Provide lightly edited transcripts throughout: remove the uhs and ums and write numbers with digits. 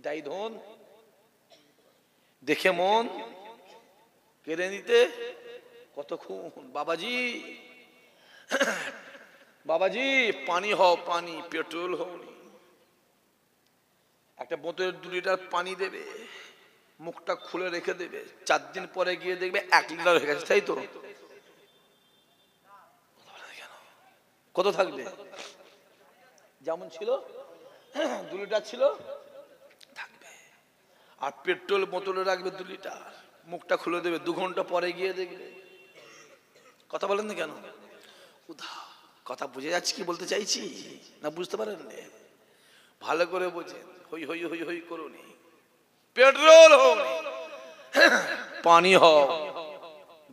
এটাই ধন, দেখে মন কেড়ে নিতে কতক্ষণ। বাবাজি বাবাজি পানি হও, পানি, পেট্রোল হওনি। একটা বোতলের 2 লিটার পানি দেবে, মুখটা খুলে রেখে দেবে, 4 দিন পরে গিয়ে দেখবে 1 লিটার হয়ে গেছে, তাই তো? কত থাকবে? যেমন ছিল 2 লিটার ছিল থাকবে। আর পেট্রোল বোতলে রাখবে 2 লিটার, মুখটা খুলে দেবে, 2 ঘন্টা পরে গিয়ে দেখবে। কথা বলেন না কেন? কথা বুঝে যাচ্ছে কি বলতে চাইছি না বুঝতে পারেন? ভালো করে বোঝেন। হই হই হই হই করুনি, পেট্রোল হওনি, পানি হও।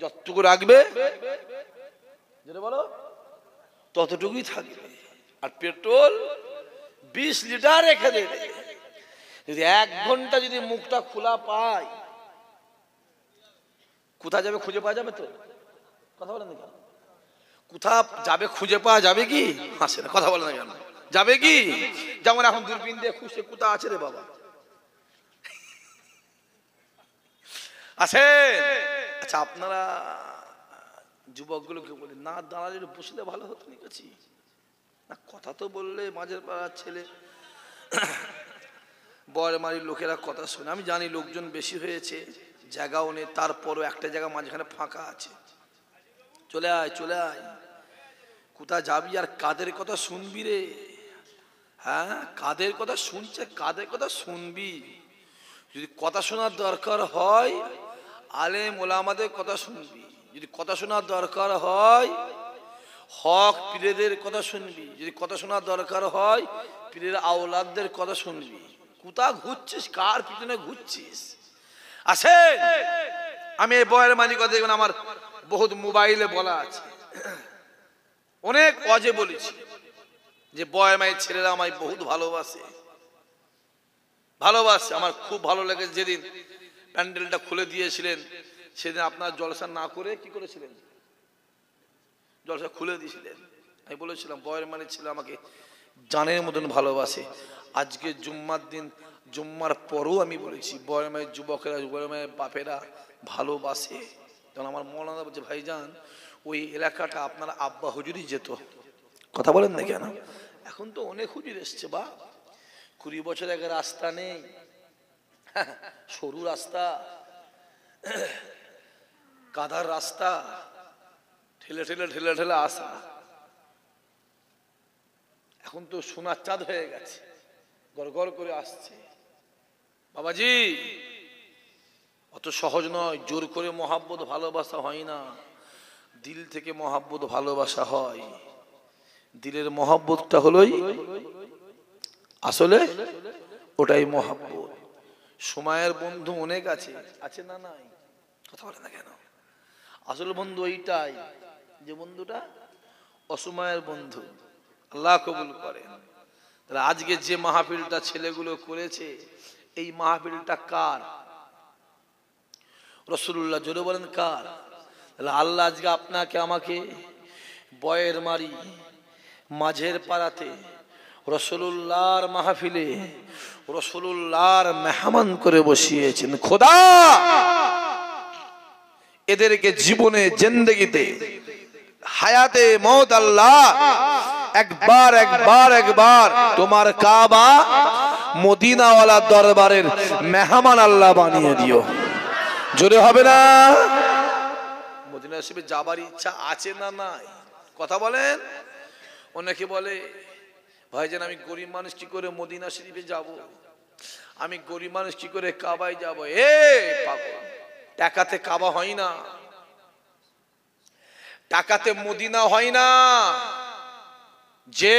যতটুকু রাখবে যেটা বলো ততটুকুই থাকবে। আর পেট্রোল 20 লিটার রেখে দেবে। যদি 1 ঘন্টা যদি মুখটা খোলা পায়, কোথায় যাবে খুঁজে পাওয়া যাবে তো? কথা বলেন না কেন? কোথা যাবে খুঁজে পাওয়া যাবে কি? হাসে না, কথা বলেন না কেন? যাবে কি? যেমন এখন দূরবীন দিয়ে খুঁজছে কোথা আছে রে বাবা, আছে? আচ্ছা আপনারা যুবকগুলোকে বলে না দাঁড়ালে বসলে ভালো হতো নিকাছি না? কথা তো বললে মাঝের পাড়ার ছেলে বয়মারির লোকেরা কথা শুনে। আমি জানি লোকজন বেশি হয়েছে, জায়গাও নেই, তারপরও একটা জায়গা মাঝখানে ফাঁকা আছে। চলে আয়, চলে আয়। কোথায় যাবি আর কাদের কথা শুনবি রে? হ্যাঁ, কাদের কথা শুনছে, কাদের কথা শুনবি? যদি কথা শোনার দরকার হয় আলেম ওলামাদের কথা শুনবি, যদি কথা শোনার দরকার হয় হক পীরেদের কথা শুনবি, যদি কথা শোনার দরকার হয় পীরের আওলাদদের কথা শুনবি। কোথা ঘুরছিস, কার পিছনে ঘুরছিস? আসেন, আমি এই বয়ের মানি কথা দেখবেন আমার বহুত মোবাইলে বলা আছে, অনেক অজে বলেছি যে বয়ের মায়ের ছেলেরা আমায় বহুত ভালোবাসে, ভালোবাসে। আমার খুব ভালো লেগেছে যেদিন প্যান্ডেলটা খুলে দিয়েছিলেন, সেদিন আপনার জলসা না করে কি করেছিলেন? জলসা খুলে দিয়েছিলেন। আমি বলেছিলাম বয়ের মানের ছেলে আমাকে জানের মতন ভালোবাসে। আজকে জুম্মার দিন, জুম্মার পরও আমি বলেছি বয়ের মায়ের যুবকেরা, বয়ের মায়ের বাপেরা ভালোবাসে। তখন আমার মৌলানা বলছে ভাইজান ওই এলাকাটা আপনার আব্বা হুজুরই যেত। কথা বলেন না কেন? এখন তো অনেক হুজুর এসছে, বা 20 বছর আগে রাস্তা নেই, সরু রাস্তা, কাদার রাস্তা, ঠেলে ঠেলে ঠেলে ঠেলে আসা। এখন তো সোনার চাঁদ হয়ে গেছে, গড় গড় করে আসছে। বাবাজি অত সহজ নয়, জোর করে মহাব্বত ভালোবাসা হয় না, দিল থেকে মহাব্বত ভালোবাসা হয়। দিলের মহাব্বতটা হলোই আসলে, ওটাই মহাব্বত। সময়ের বন্ধু অনেক আছে, আছে না নাই? কথা বলে না কেন? আসল বন্ধু ওইটাই, যে বন্ধুটা অসময়ের বন্ধু। আল্লাহ কবুল করেন। তাহলে আজকে যে মাহফিলটা ছেলেগুলো করেছে, এই মাহফিলটা কার? রাসূলুল্লাহ, জোরে বলেন কার? তাহলে আল্লাহ আজকে আপনাকে আমাকে বয়ের মারি মাঝের পাড়াতে রাসূলুল্লাহর মাহফিলে রাসূলুল্লাহর মেহমান করে বসিয়েছেন। খোদা এদেরকে জীবনে জিন্দেগিতে হায়াতে মওত আল্লাহ একবার একবার একবার তোমার কাবা মদিনাওয়ালা দরবারের মেহমান আল্লাহ বানিয়ে দিও। জোরে হবে না? মদিনা শরীফে যাবার ইচ্ছা আছে না নাই? কথা বলেন। অনেকে বলে ভাইজান আমি গরিব মানুষ কি করে মদিনা শরীফে যাব, আমি গরিব মানুষ কি করে কাবায় যাব? এ পাগল, টাকাতে কাবা হয় না, টাকাতে মদিনা হয় না। যে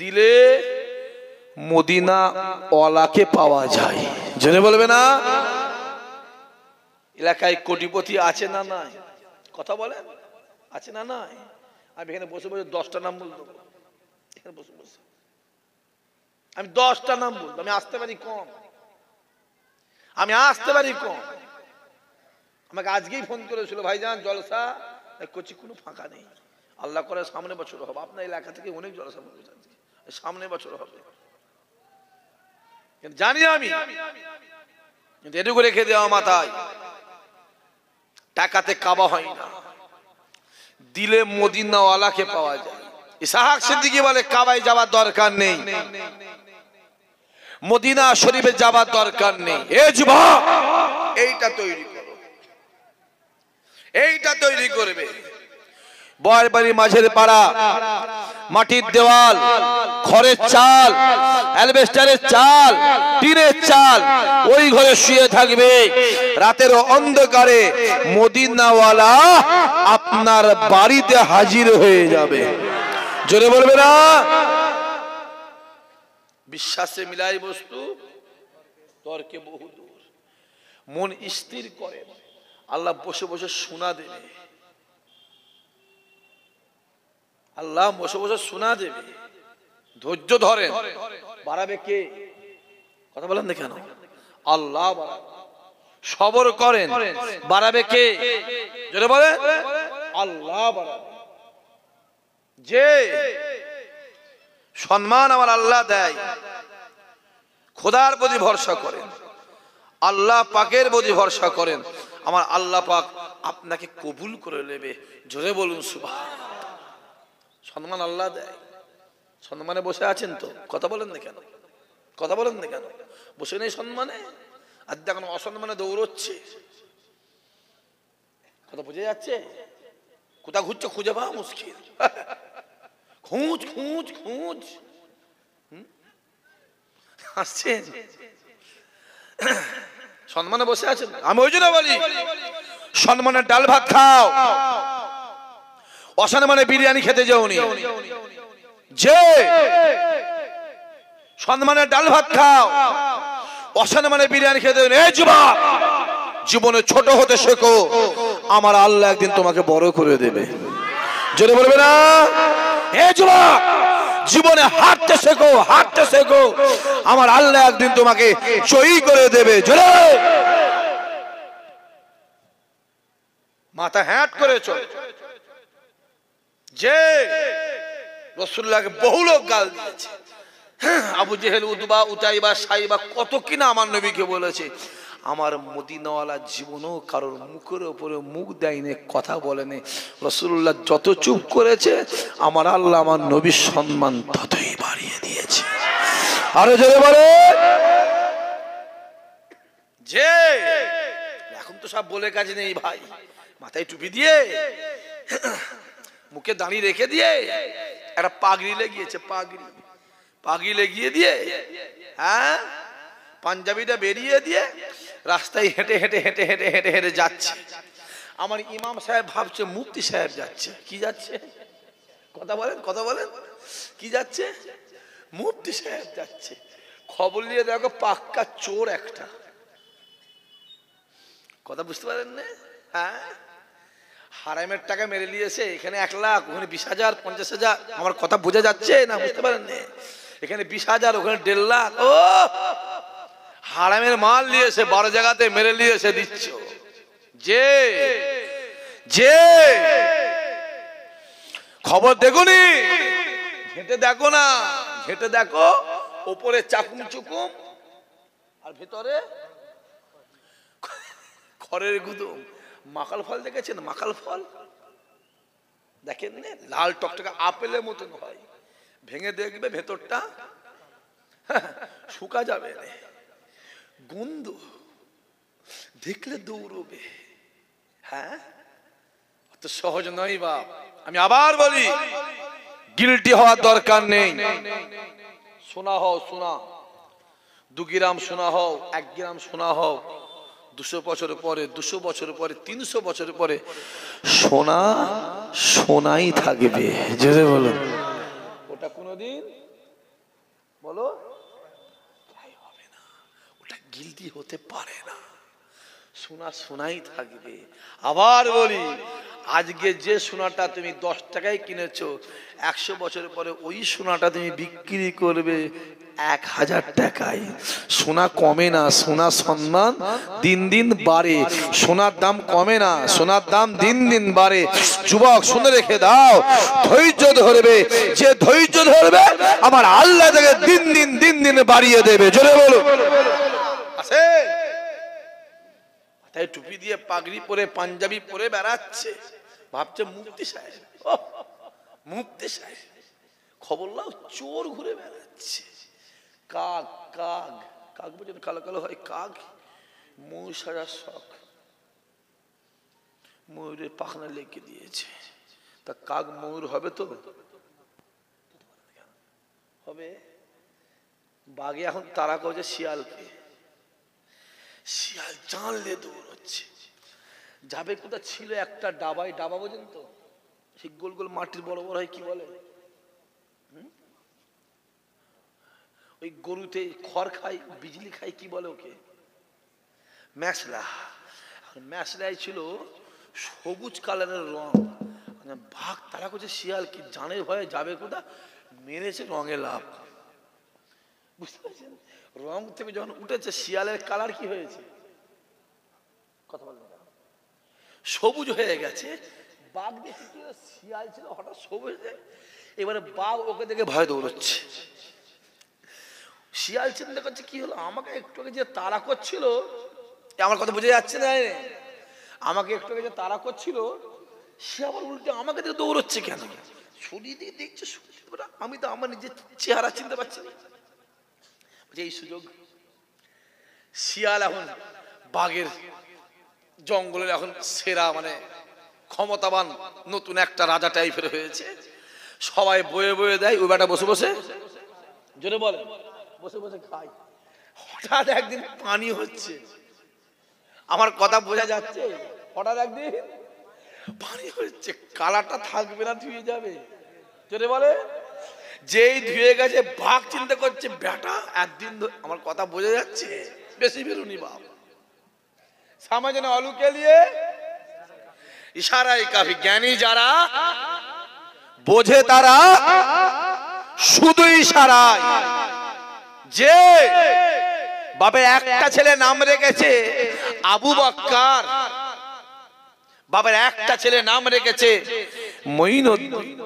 দিলে মদিনা ওয়ালাকে পাওয়া যায়। জেনে বলবে না? এলাকায় কোটিপতি আছে না নাই? কথা বলেন, আছে না নাই? আমি এখানে বসে বসে 10টা নাম বলবো, এখানে বসে বসে আমি 10টা নাম বলবো। আমি আসতে পারি কম, আমি আসতে পারি কম। আমাকে আজকেই ফোন করেছিল ভাইজান জলসা করছি, কোনো ফাঁকা নেই, আল্লাহ করে সামনে বছর হবে। আপনার এলাকা থেকে অনেক জলসা বলবে, সামনে বছর হবে। জানি আমি, কিন্তু এটুকু রেখে দেওয়া মাথায়, টাকাতে কাবা হয় না, দিলে মদিনাওয়ালাকে পাওয়া যায়। ইসহাক সিদ্দিকী বলে কাবায় যাওয়ার দরকার নেই, মদিনা শরীফে যাওয়ার দরকার নেই। এ যুবক, এইটা তৈরি করো, এইটা তৈরি করবে। বয়ের বাড়ি, মাঝের পাড়া, মাটির দেওয়াল, খড়ের চাল, অ্যালবেস্টারের চাল, টিনের চাল, ওই ঘরে শুয়ে থাকবে। রাতের অন্ধকারে মদিনাওয়ালা আপনার বাড়িতে হাজির হয়ে যাবে। জোরে বলবে না? বিশ্বাসে মিলাই বস্তু, তর্কে বহু দূর। মন স্থির করেন, আল্লাহ বসে বসে শোনা দেবে। আল্লাহ বসে বসে শোনা দেবে। ধৈর্য ধরেন, বাড়াবে কে? কথা বলেন না কেন? আল্লাহ বাড়াবে। সবর করেন, বাড়াবে কে? জোরে বলেন, আল্লাহ বাড়াবে। যে সম্মান আমার আল্লাহ দেয়, খোদার প্রতি ভরসা করেন, আল্লাহ পাকের প্রতি ভরসা করেন, আমার আল্লাহ পাক আপনাকে কবুল করে নেবে। জোরে বলুন সুবহানাল্লাহ। সম্মান আল্লাহ দেয়। সম্মানে বসে আছেন তো? কথা বলেন না কেন? কথা বলেন না কেন? বসে নেই সম্মানে, আর দেখুন অসম্মানে দৌড়চ্ছে। কথা বুঝে যাচ্ছে? কোথা ঘুরছে খুঁজে পাওয়া মুশকিল। খুঁজ খুঁজ খুঁজ আসছেন, সম্মানে বসে আছেন। আমি ওই জন্য বলি, সম্মানের ডাল ভাত খাও, অসম্মানে বিরিয়ানি খেতে যাওনি। যে সম্মানের ডাল ভাত খাও, অসম্মানে বিরিয়ানি খেতে যাওনি। এই যুবক, জীবনে ছোট হতে শেখো, আমার আল্লাহ একদিন তোমাকে বড় করে দেবে। জোরে বলবে না? হে যুবক, জীবনে হাঁটতে শেখো, হাঁটতে শেখো, আমার আল্লাহ একদিন তোমাকে জয়ী করে দেবে। জোরে মাথা হ্যাট করে চল। যে রাসূলুল্লাহকে বহু লোক গাল দিয়েছে, আবু জেহেল, উতবা, উতাইবা, সাইবা, কত কিনা আমার নবীকে বলেছে। আমার মদিনাওয়ালা জীবনও কারোর মুখের উপরে মুখ দেয়নি, কথা বলেনি। রাসূলুল্লাহ যত চুপ করেছে, আমার আল্লাহ আমার নবীর সম্মান ততই বাড়িয়ে দিয়েছে। আরো জোরে বলে। যে এখন তো সব বলে কাজ নেই ভাই, মাথায় টুপি দিয়ে, মুখে দাঁড়ি রেখে দিয়ে, একটা পাগড়ি লেগিয়েছে, পাগড়ি, পাগড়ি লেগিয়ে দিয়ে, হ্যাঁ, পাঞ্জাবিটা বেরিয়ে দিয়ে রাস্তায় হেঁটে হেঁটে হেঁটে হেঁটে হেঁটে হেঁটে যাচ্ছে। আমার ইমাম সাহেব ভাবছে মুফতি সাহেব যাচ্ছে। কি যাচ্ছে? কথা বলেন, কথা বলেন। কি যাচ্ছে? মুফতি সাহেব যাচ্ছে। খবর নিয়ে দেখো পাক্কা চোর একটা। কথা বুঝতে পারেন না? হ্যাঁ, হারামের টাকা মেরে নিয়েছে। এখানে 1 লাখ, ওখানে 20,000, 50,000। আমার কথা বোঝা যাচ্ছে না? বুঝতে পারেন না? এখানে 20,000, ওখানে 1.5 লাখ। ও হারামের মাল নিয়েছে, 12 জায়গাতে মেরে নিয়েছে, দিচ্ছ। যে যে খবর দেখুনি, ঘেটে দেখো না, ঘেটে দেখো, ওপরে চাকুম চুকুম আর ভেতরে খড়ের গুদুম। মাকাল ফল দেখেছেন? মাকাল ফল দেখেন না? লাল টকটকে আপেলের মতন হয়, ভেঙে দেখবে ভেতরটা শুকা যাবে না, গন্ধ দেখলে দৌড়বে। হ্যাঁ, অত সহজ নয় বাপ। আমি আবার বলি, গিলটি হওয়ার দরকার নেই। সোনা হও, সোনা 2 গ্রাম সোনা হও, 1 গ্রাম সোনা হও, 200 বছর পরে, 200 বছর পরে, 300 বছর পরে সোনা সোনাই থাকবে। জোরে বলো। ওটা কোনোদিন বলো হবে না, ওটা গিলটি হতে পারে না। সোনা সোনাই থাকবে। আবার বলি, আজকে যে সোনাটা তুমি 10 টাকায় কিনেছো, 100 বছর পরে ওই সোনাটা তুমি বিক্রি করবে 1000 টাকায়। সোনা কমে না, সোনা সম্মান দিন দিন বাড়ে। সোনার দাম কমে না, সোনার দাম দিন দিন বাড়ে। যুবক শুনে রেখে দাও, ধৈর্য ধরবে, যে ধৈর্য ধরবে আমার আল্লাহ তাকে দিন দিন বাড়িয়ে দেবে। জোরে বলো আছে। তাই টুপি দিয়ে পাগড়ি পরে পাঞ্জাবি পরে বেড়াচ্ছে, ভাবছে মুফতি সাহেব। মুফতি সাহেব খবর লাও, চোর ঘুরে বেড়াচ্ছে। কাক কাক কাক বুঝেন, কালো কালো হয় কাক, ময়ূর সাজার শখ, ময়ূরের পাখনা লেগে দিয়েছে। তা কাক ময়ূর হবে তো হবে? বাঘে এখন তারা করছে শিয়ালকে, শিয়াল জানলে দৌড়চ্ছে। যাবে কোথা ছিল একটা ডাবায়, ডাবা বোঝেন তো, সেই গোল গোল মাটির বড় বড় হয়, কি বলে ওই গরুতে খড় খায়, বিজলি খায়, কি বলে ওকে? ম্যাসলা। ম্যাসলাই ছিল সবুজ কালারের রং। ভাগ তারা করছে শিয়াল, কি জানে ভয়ে যাবে কোথা, মেরেছে রঙে লাভ। বুঝতে পারছেন? রং থেকে যখন উঠেছে শিয়ালের কালার কি হয়েছে, কথা বলবেন, সবুজ হয়ে গেছে। বাঘ দেখে কি শিয়াল ছিল হঠাৎ সবুজ, এবারে বাঘ ওকে দেখে ভয় দৌড়চ্ছে। শিয়াল চিন্তা করছে কি হলো, আমাকে একটু আগে যে তাড়া করছিল, আমার কথা বুঝে যাচ্ছে না, আমাকে একটু আগে যে তাড়া করছিল সে আবার উল্টে আমাকে দেখে দৌড়চ্ছে কেন? ছুরি দিয়ে দেখছে, আমি তো আমার নিজের চেহারা চিনতে পারছি না। এই সুযোগ শিয়াল এখন বাঘের জঙ্গলের এখন সেরা, মানে ক্ষমতাবান নতুন একটা রাজা টাইপের হয়েছে। সবাই বয়ে বয়ে দেয়, ওই বেটা বসে বসে, জোরে বলে, বসে বসে খায়। হঠাৎ একদিন পানি হচ্ছে, আমার কথা বোঝা যাচ্ছে? হঠাৎ একদিন পানি হচ্ছে, কালাটা থাকবে না, ধুয়ে যাবে। জোরে বলে, যেই ধুয়ে গেছে বাঘ চিন্তা করছে বেটা একদিন, আমার কথা বোঝা যাচ্ছে? বেশি বেরুনি বাপ, সামনে অলুকে লিয়ে ইশারাই কাফি। জ্ঞানী যারা বোঝে তারা শুধু ইশারায়। যে বাপের একটা ছেলে নাম রেখেছে আবু বক্কর, বাপের একটা ছেলে নাম রেখেছে মঈনুদ্দিন,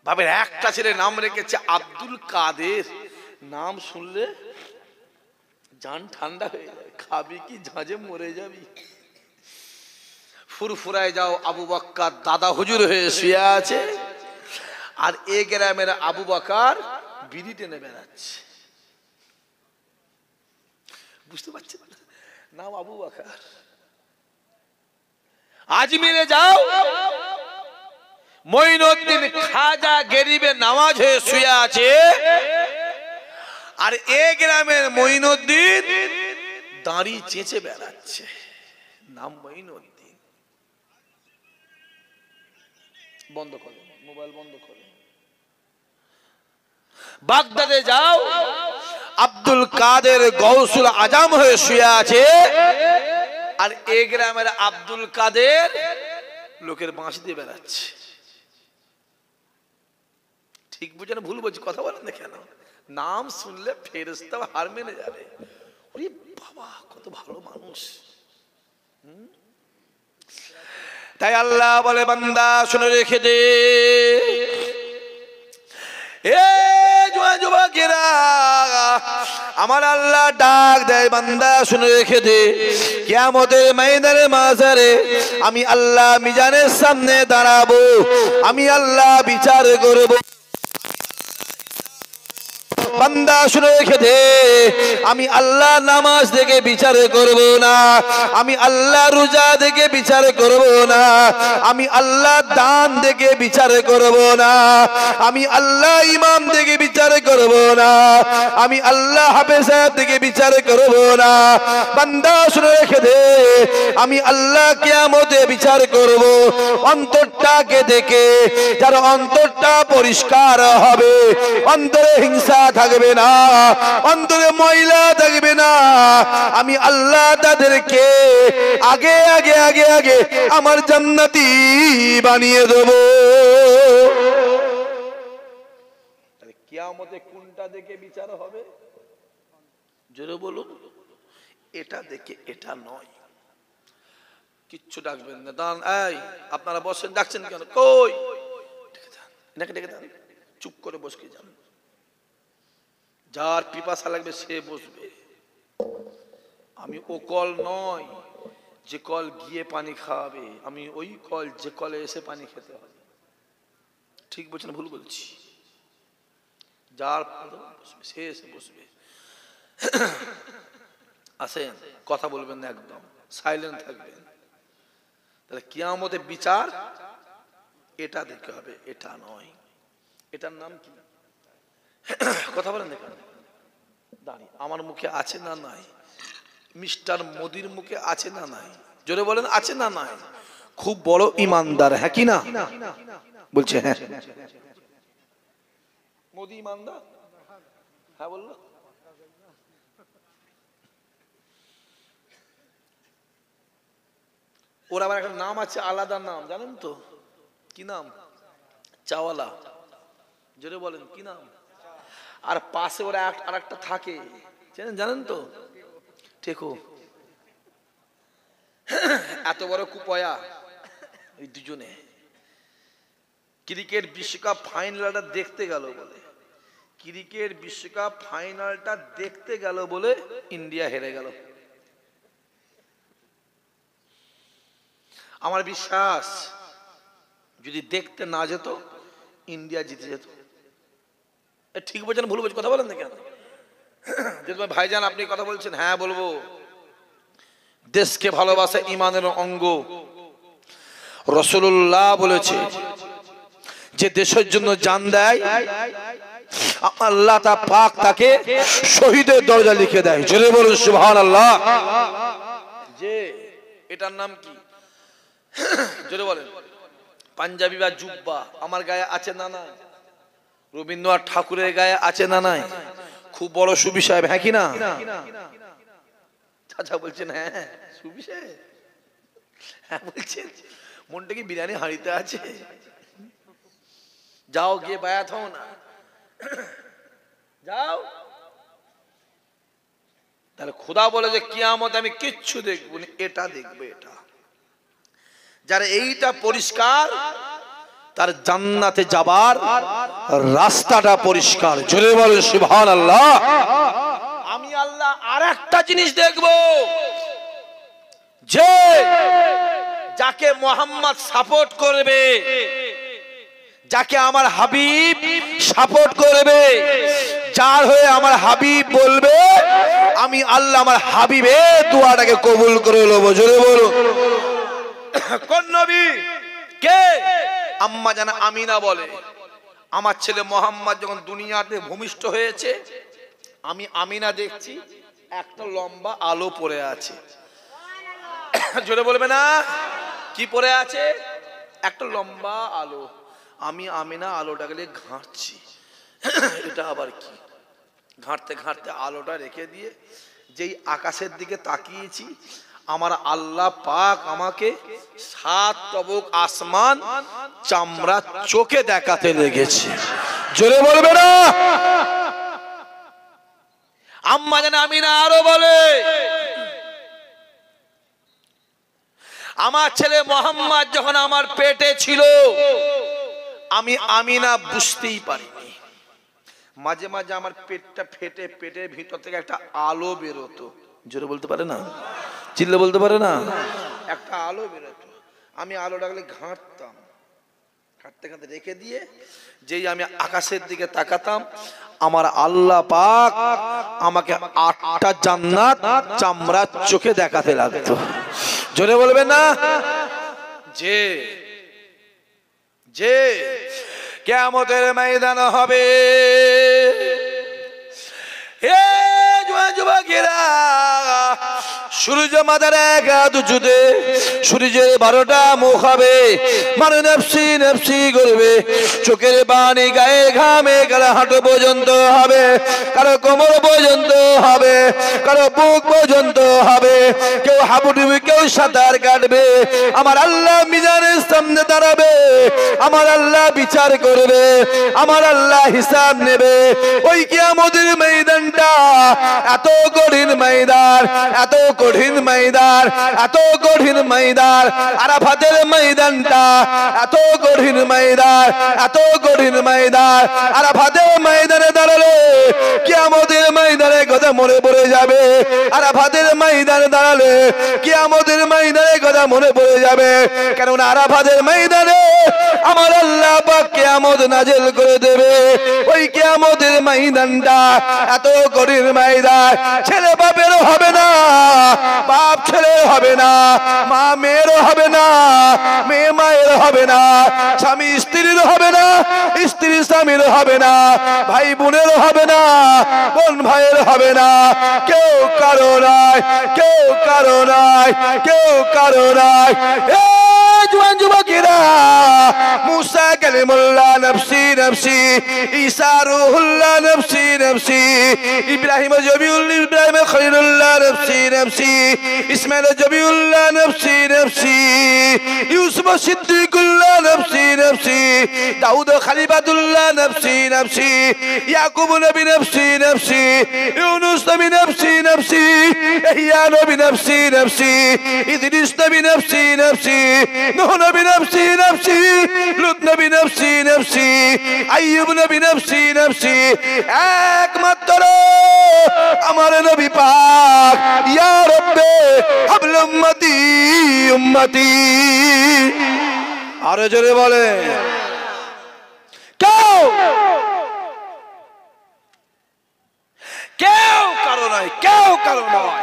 বাপের একটা ছেলে নাম রেখেছে আব্দুল কাদের, নাম শুনলে জান ঠান্ডা হয়ে যায়। খাবি কি ঝাঁঝে মরে যাবি। ফুরফুরায় যাও, আবু বক্কর দাদা হুজুর হয়ে শুয়ে আছে, আর এ গ্রামের আবু বক্কর বিড়ি টেনে বেড়াচ্ছে। বুঝতে পারছেন? নাম আবু বক্কর। আজমিরে যাও, মঈনুদ্দিন খাজা গরিবে নামাজ হয়ে শুয়ে আছে, আর এ গ্রামের মঈনুদ্দিন দাড়ি চেঁচে বেড়াচ্ছে, নাম মঈনুদ্দিন। বন্ধ করো মোবাইল, বন্ধ করো। বাগদাদে যাও, আব্দুল কাদের গৌসুল আজম হয়ে শুয়ে আছে, আর এ গ্রামের আব্দুল কাদের লোকের বাঁশি দিয়ে বেড়াচ্ছে। ঠিক বুঝেন ভুল বলছি? কথা বলেন না কেন? নাম শুনলে ফেরেশতা হার মেনে যাবে। ওরে বাবা, কত ভালো মানুষ। তাই আল্লাহ বলে, বান্দা শুনে রেখে দে, এ যুবকেরা, আমার আল্লাহ ডাক দেয়, বান্দা শুনে রেখে দে, কিয়ামতের ময়দানে মাঝারে আমি আল্লাহ মিজানের সামনে দাঁড়াবো, আমি আল্লাহ বিচার করব। বান্দা শুনে রেখে দে, আমি আল্লাহ নামাজ দেখে বিচার করব না, আমি আল্লাহ রোজা দেখে বিচার করব না, আমি আল্লাহ দান দেখে বিচার করব না, আমি আল্লাহ ইমাম দেখে বিচার করব না, আমি আল্লাহ হাফেজ সাহেব দেখে বিচার করব না। বান্দা শুনে রেখে দে, আমি আল্লাহ কিয়ামতে বিচার করব অন্তরটাকে দেখে। যার অন্তরটা পরিষ্কার হবে, অন্তরে হিংসা থাকবে থাকবে না, অন্তরে ময়লা থাকবে না। আমি আল্লাহ তাদেরকে আগে আগে আগে আগে আমার জান্নাতি বানিয়ে দেব। কিয়ামতে কোনটা দেখে বিচার হবে? জোরে বলুন। এটা দেখে, এটা নয়। কিচ্ছু ডাকবেন না, দাঁড়ান। এই আপনারা বসেন, ডাকছেন কেন? কই ডেকে ডেকে দাঁড়ান, চুপ করে বসকে যান। যার পিপাসা লাগবে সে বসবে। আমি ও কল নয় যে কল গিয়ে পানি খাওয়াবে, আমি ওই কল যে কলে এসে পানি খেতে হবে। ঠিক বলছেন, ভুল বলছি? যার বসবে সে এসে বসবে। আসেন, কথা বলবেন না, একদম সাইলেন্ট থাকবেন। তাহলে কিয়ামতে বিচার এটা দেখতে হবে, এটা নয়। এটার নাম কি? কথা বলেন দেখেন। দাঁড়িয়ে আমার মুখে আছে না নাই? মিস্টার মোদির মুখে আছে না নাই? জোরে বলেন, আছে না নাই? খুব বড় ইমানদার, হ্যাঁ কি না? বলছে হ্যাঁ। মোদি ইমানদার? হ্যাঁ বললো। ওর আবার একটা নাম আছে, আলাদা নাম, জানেন তো? কি নাম? চাওয়ালা। জোরে বলেন, কি নাম? আর পাশে ওরা আর একটা থাকে, জানেন তো? ঠেকো। এত বড় কুপয়া ওই দুজনে ক্রিকেট বিশ্বকাপ ফাইনালটা দেখতে গেল বলে, ক্রিকেট বিশ্বকাপ ফাইনালটা দেখতে গেল বলে ইন্ডিয়া হেরে গেল। আমার বিশ্বাস যদি দেখতে না যেত ইন্ডিয়া জিতে যেত। ঠিক বলছেন, ভুল বলছেন? কথা বলেন না কেন? ভাইজান আপনি কথা বলছেন, হ্যাঁ বলবো। দেশকে ভালোবাসা ইমানের অঙ্গ। রাসূলুল্লাহ বলেছে যে দেশের জন্য জান দেয় আল্লাহ তা পাক তাকে শহীদের দরজা লিখে দেয়। জোরে বলুন সুবহানাল্লাহ। যে এটার নাম কি? জোরে বলেন। পাঞ্জাবি বা জুব্বা আমার গায়ে আছে না নাই? রবীন্দ্রনাথ ঠাকুরের গায়ে আছে না নাই? খুব বড় সুবি সাহেব, হ্যাঁ কি না? চাচা বলছেন হ্যাঁ সুবি সাহেব, হ্যাঁ বলছেন। মনটা কি বিরিয়ানি হাঁড়িতে আছে? যাও গিয়ে বায়াত হও না, যাও। তাহলে খোদা বলে যে কিয়ামত আমি কিচ্ছু দেখবো না, এটা দেখবে। এটা যারা এইটা পরিষ্কার তার জান্নাতে যাবার রাস্তাটা পরিষ্কার। জোরে বলেন সুবহানাল্লাহ। আমি আল্লাহ আর একটা জিনিস দেখব, যে যাকে মুহাম্মদ সাপোর্ট করবে, যাকে আমার হাবিব সাপোর্ট করবে, যার হয়ে আমার হাবিব বলবে, আমি আল্লাহ আমার হাবিবের দোয়াটাকে কবুল করে নেব। জোরে বলুন। কোন নবী? কে? আম্মা জানা আমিনা বলে, আমার ছেলে মোহাম্মদ যখন দুনিয়াতে ভূমিষ্ঠ হয়েছে, আমি আমিনা দেখছি একটা লম্বা আলো পড়ে আছে। জোরে বলবে না? কি পড়ে আছে? একটা লম্বা আলো। আমি আমিনা আলোটাকে ঘাঁটছি, এটা আবার কি? ঘাঁটতে ঘাঁটতে আলোটা রেখে দিয়ে যেই আকাশের দিকে তাকিয়েছি, আমার আল্লাহ পাক আমাকে 7 তবক আসমান চামড়া চোখে দেখাতে লেগেছে। জোরে বলবে না? আম্মা জান আমিনা আরো বলে, আমার ছেলে মোহাম্মদ যখন আমার পেটে ছিল, আমি আমিনা বুঝতেই পারিনি। মাঝে মাঝে আমার পেটটা ফেটে পেটের ভিতর থেকে একটা আলো বেরোতো। জোরে বলতে পারে না? চিল্লে বলতে পারে না? একটা আলো বেরোতো। আমি আলোটাকে ঘাঁটতাম, ঘাঁটতে ঘাঁটতে রেখে দিয়ে যেই আমি আকাশের দিকে তাকাতাম, আমার আল্লাহ পাক আমাকে 8টা জান্নাত চামড়া চোখে দেখাতে লাগতো। জোরে বলবে না? যে যে কিয়ামতের ময়দান হবে, হে যুবকেরা সূর্য মাথার এক হাত উঁচুতে, সূর্যের 12টা মুখ হবে, মানে নফসি নফসি করবে, চোখের পানি গায়ের ঘামে কারো হাঁটু পর্যন্ত হবে, কারো কোমর পর্যন্ত হবে, কারো বুক পর্যন্ত হবে, কেউ হাবুডুবি, কেউ সাঁতার কাটবে। আমার আল্লাহ মিজানের সামনে দাঁড়াবে, আমার আল্লাহ বিচার করবে, আমার আল্লাহ হিসাব নেবে। ওই কিয়ামতের ময়দানটা এত কঠিন ময়দান, এত কঠিন ময়দান, এত কঠিন ময়দান। আরাফাতের ময়দানটা এত কঠিন ময়দান, এত কঠিন ময়দান। আরাফাতের ময়দানে দাঁড়ালে কিয়ামতের ময়দানে কথা মনে পড়ে যাবে। আরাফাতের ময়দানে দাঁড়ালে কিয়ামতের ময়দানে কথা মনে পড়ে যাবে। কারণ আরাফাতের ময়দানে আমার আল্লাহ পাক কিয়ামত নাজিল করে দেবে। ওই কিয়ামতের ময়দানটা এত কঠিন ময়দান, ছেলে বাপেরও হবে না, বাপ ছেলের হবে না, মা মেয়েরও হবে না, মেয়ে মায়ের হবে না, স্বামী স্ত্রীর হবে না, স্ত্রী স্বামীর হবে না, ভাই বোনের হবে না, বোন ভাইয়ের হবে না, কেউ কারো নাই, কেউ কারো নাই, কেউ কারো নাই। জোয়ান যুবকেরা, মুসা কালিমুল্লাহ নফসি নফসি, ঈসা রূহুল্লাহ নফসি নফসি, ইব্রাহিম ইব্রাহিম খলিলুল্লাহ নফসি নফসি, ইসমাইল জবিউল্লাহ নফসি নফসি, ইউসুফ সিদ্দিকুল্লাহ নফসি নফসি, দাউদ খলিফাতুল্লাহ নফসি নফসি, ইয়াকুব নবী নফসি নফসি, ইউনুস নবী নফসি নফসি, ইহইয়া নবী নফসি নফসি, ইদ্রিস নবী নফসি নফসি, নূহ নবী নফসি নফসি, লূত নবী নফসি নফসি, আইয়ুব নবী নফসি নফসি। একমাত্র আমার নবী পাক, ইয়া রব্বে হাবল উম্মতি উম্মতি। আরো জোরে বলে, কেউ কেউ কারো নাই, কেউ কারো নয়,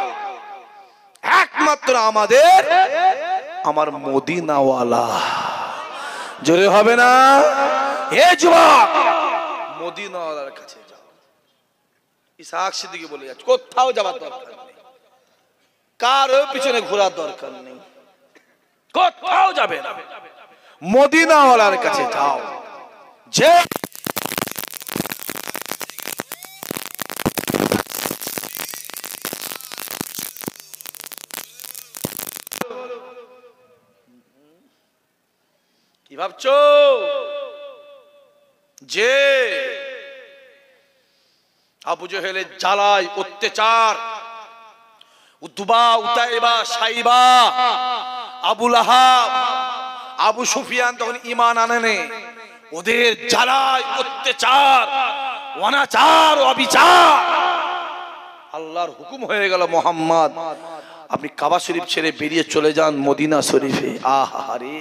একমাত্র আমাদের আমার মদিনাওয়ালা। জোরে হবে না? হে যুবক, মদিনাওয়ালার কাছে যাও। ইসহাক সিদ্দিকী বলে যাচ্ছে, কোথাও যাবার দরকার নেই, কারো পিছনে ঘোরার দরকার নেই, কোথাও যাবে না, মদিনাওয়ালার কাছে যাও। যে কি ভাবছো যে আবু জেহেলের জ্বালায় অত্যাচার, উতবা উতাইবা সাইবা, আবু লাহাব, আবু সুফিয়ান তখন ঈমান আনেনি, ওদের জ্বালায় অত্যাচার, অনাচার, অবিচার, আল্লাহর হুকুম হয়ে গেল, মুহাম্মদ আপনি কাবা শরীফ ছেড়ে বেরিয়ে চলে যান মদিনা শরীফে। আহারে,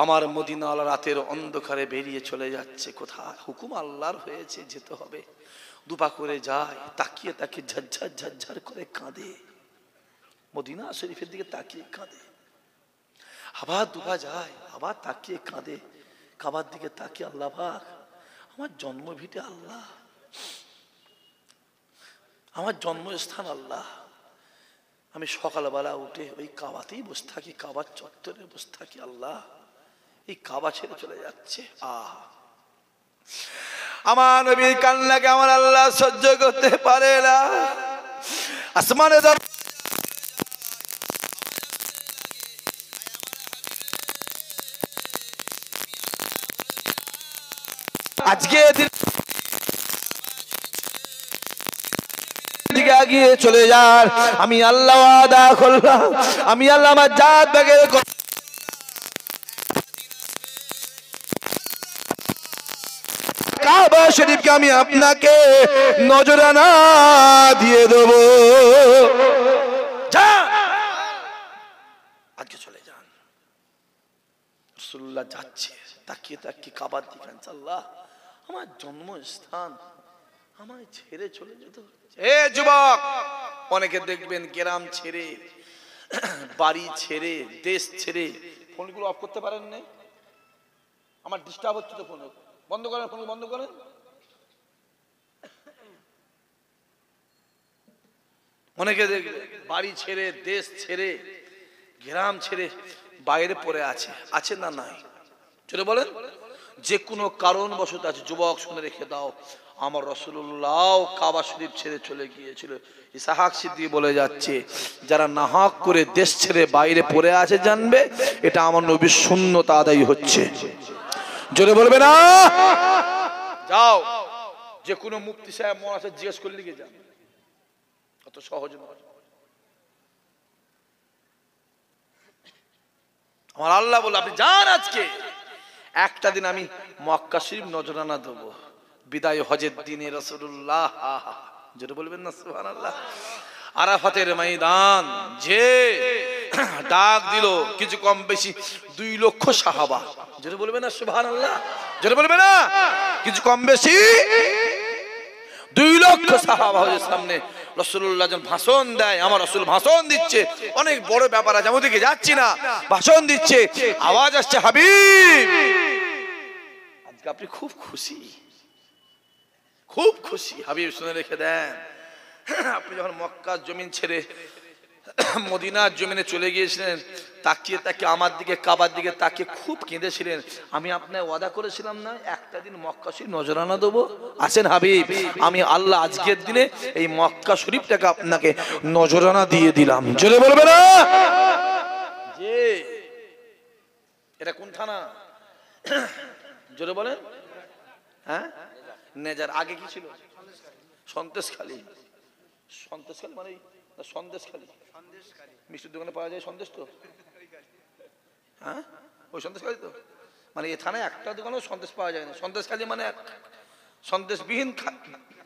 আমার মদিনা আল্লাহ রাতের অন্ধকারে বেরিয়ে চলে যাচ্ছে। কোথায়? হুকুম আল্লাহর হয়েছে, যেতে হবে। দুপা করে যায়, তাকিয়ে তাকিয়ে ঝরঝর ঝরঝর করে কাঁদে, মদিনা শরীফের দিকে তাকিয়ে কাঁদে। আবার দুপা যায়, আবার তাকিয়ে কাঁদে, কাবার দিকে তাকিয়ে, আল্লাহ পাক আমার জন্মভিটে আল্লাহ, আমার জন্মস্থান আল্লাহ, আমি সকালবেলা উঠে ওই কাবাতেই বসে থাকি, কাবার চত্বরে বসে থাকি, আল্লাহ এই কাবা ছেড়ে চলে যাচ্ছে। আমার নবীর কান্নাকে আমার আল্লাহ সহ্য করতে পারে না। আসমানে আজকে দিকে আগিয়ে চলে যান, আমি আল্লাহ ওয়াদা করলাম, আমি আল্লাহ আমার জাত ব্যাগের কাবা শরীফকে আমি আপনাকে নজরানা দিয়ে দেব। যান, আজকে চলে যান। রাসূলুল্লাহ যাচ্ছে, তাকিয়ে তাকিয়ে কাবার দিকে, আল্লাহ আমার জন্মস্থান আমায় ছেড়ে চলে যেত। এ যুবক, অনেকে দেখবেন গ্রাম ছেড়ে, বাড়ি ছেড়ে, দেশ ছেড়ে, ফোনগুলো অফ করতে পারেন না? আমার ডিস্টার্ব হচ্ছে তো, ফোন বন্ধ করেন, ফোন বন্ধ করেন। অনেকে দেখবে বাড়ি ছেড়ে, দেশ ছেড়ে, গ্রাম ছেড়ে বাইরে পড়ে আছে, আছে না নাই? চলে বলেন, যে কোনো কারণবশত আছে। যুবক শুনে রেখে দাও, আমার রাসূলুল্লাহ কাবা শরীফ ছেড়ে চলে গিয়েছিল। ইসহাক সিদ্দিক বলে যাচ্ছে, যারা নাহক করে দেশ ছেড়ে বাইরে পড়ে আছে জানবে এটা আমার নবীর সুন্নত আদায় হচ্ছে। জোরে বলবে না? যাও, যে কোনো মুফতি সাহেব মন আছে জিজ্ঞেস করলে গিয়ে যান, কত সহজ নয়। আমার আল্লাহ বলে আপনি যান, আজকে একটা দিন আমি মক্কা শরীফ নজরানা দেবো, বিদায় হজের দিনে রাসূলুল্লাহ। যেটা বলবেন না সুবহানাল্লাহ। আরাফাতের ময়দান যে ডাক দিল, কিছু কম বেশি 2 লক্ষ সাহাবা। যেটা বলবেন না সুবহানাল্লাহ, যেটা বলবেন না, কিছু কম বেশি 2 লক্ষ সাহাবা হজের সামনে রাসূলুল্লাহ যখন ভাষণ দেয়, আমার রাসূল ভাষণ দিচ্ছে, অনেক বড় ব্যাপার আছে, আমি ওদিকে যাচ্ছি না, ভাষণ দিচ্ছে, আওয়াজ আসছে, হাবিব আজকে আপনি খুব খুশি, খুব খুশি। হাবিব শুনে রেখে দেন, আপনি যখন মক্কার জমিন ছেড়ে মদিনার জমিনে চলে গিয়েছিলেন, তাকিয়ে তাকিয়ে আমার দিকে, কাবার দিকে তাকিয়ে খুব কেঁদেছিলেন। আমি আপনার ওয়াদা করেছিলাম না একটা দিন মক্কা শরীফ নজরানা দেবো? আসেন হাবিব, আমি আল্লাহ আজকের দিনে এই মক্কা শরীফটাকে আপনাকে নজরানা দিয়ে দিলাম। জোরে বলবে না? যে এটা কোন থানা? জোরে বলেন। হ্যাঁ, নেজার আগে কি ছিল? সন্দেশখালী। সন্দেশখালী মানে সন্দেশখালী, মিষ্টির দোকানে পাওয়া যায় সন্দেশ তো, হ্যাঁ ওই সন্দেশখালী তো। মানে এই থানায় একটা দোকানেও সন্দেশ পাওয়া যায় না। সন্দেশখালী মানে সন্দেশবিহীন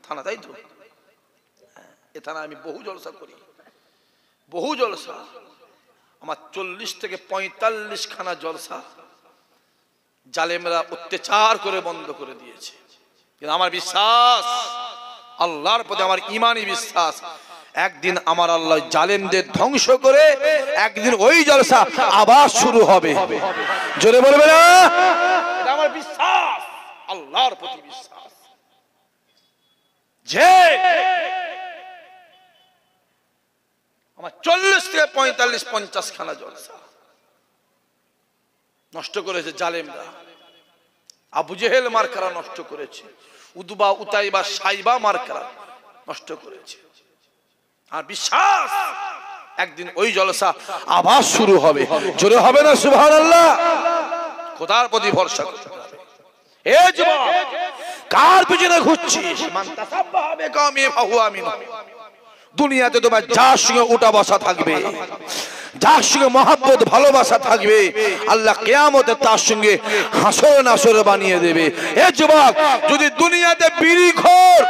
থানা, তাই তো? এ থানা আমি বহু জলসা করি, বহু জলসা। আমার 40 থেকে 45 খানা জলসা জালেমরা অত্যাচার করে বন্ধ করে দিয়েছে। কিন্তু আমার বিশ্বাস, আল্লাহর প্রতি আমার ঈমানি বিশ্বাস, একদিন আমার আল্লাহ জালেমদের ধ্বংস করে একদিন ওই জলসা আবার শুরু হবে। জোরে বলবে না? এটা আমার বিশ্বাস, আল্লাহর প্রতি বিশ্বাস। যে আমার 40 থেকে 45 50 খানা জলসা নষ্ট করেছে জালেমরা। আবু জেহেল মার্কারা নষ্ট করেছে, উদবা উতাইবা সাইবা মার্কারা নষ্ট করেছে। আর বিশ্বাস একদিন ওই জলসা আবার শুরু হবে। জোরে হবে না সুবহানাল্লাহ? খোদার প্রতি ভরসা করতে হবে। এ যুবক, কার পিছনে ঘুরছিস? মান তাসাব্বাহা বিকাওমি ফাহুয়া মিনহুম। দুনিয়াতে তোমার যার সঙ্গে উঠা বসা থাকবে, যার সঙ্গে মহব্বত ভালোবাসা থাকবে, আল্লাহ কিয়ামতে তার সঙ্গে হাসর নাসর বানিয়ে দেবে। এ যুবক, যদি দুনিয়াতে বিড়িখোর,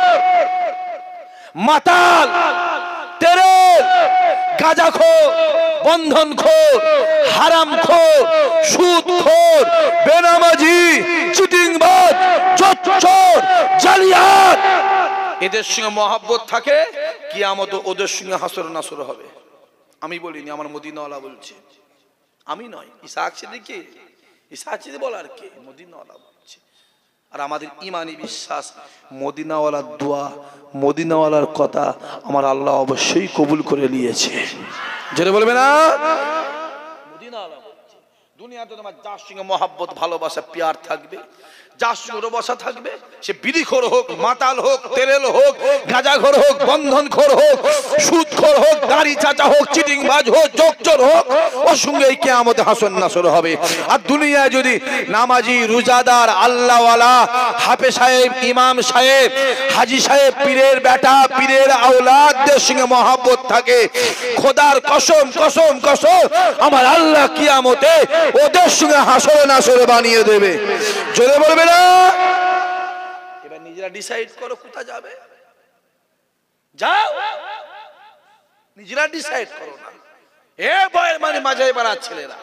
মাতাল, তেরেল, গাঁজাখোর, বন্ধনখোর, হারামখোর, সুদখোর, বেনামাজি, চিটিংবাজ, চোর, জালিয়াত, এদের সঙ্গে মহব্বত থাকে, কিয়ামতে ওদের সঙ্গে হাসর নাসর হবে। আমি বলিনি, আমার মদিনাওয়ালা বলছে, আমি নয়। ইসহাক সিদ্দিক, ইসহাক সিদ্দিক বলার কে? মদিনাওয়ালা বলছে। আর আমাদের ঈমানি বিশ্বাস, মদিনাওয়ালার দোয়া, মদিনাওয়ালার কথা আমার আল্লাহ অবশ্যই কবুল করে নিয়েছে। যেটা বলবে না? মদিনাওয়ালা বলছে, দুনিয়াতে তোমার যার সঙ্গে মহব্বত ভালোবাসা প্যার থাকবে, যার সঙ্গে বসা থাকবে, সে বিড়িখোর হোক, মাতাল হোক, তেরেল হোক, গাঁজাখোর হোক, বন্ধনখোর হোক, সুদখোর হোক, দাড়ি চাচা হোক, চিটিংবাজ হোক, চোর হোক, ওর সঙ্গে কিয়ামতে হাসর নাসর হবে। আর দুনিয়ায় যদি নামাজি, রোজাদার, আল্লাহওয়ালা, হাফেজ সাহেব, ইমাম সাহেব, হাজি সাহেব, পীরের বেটা, পীরের আওলাদদের সঙ্গে মহব্বত থাকে, খোদার কসম কসম কসম, আমার আল্লাহ কিয়ামতে ওদের সঙ্গে হাসর নাসর বানিয়ে দেবে। জোরে বলবে না? এবার নিজেরা ডিসাইড করো কোথায় যাবে, যাও, নিজেরা ডিসাইড করো না। এ বয়ের মানে মাঝাই পাড়ার ছেলেরা,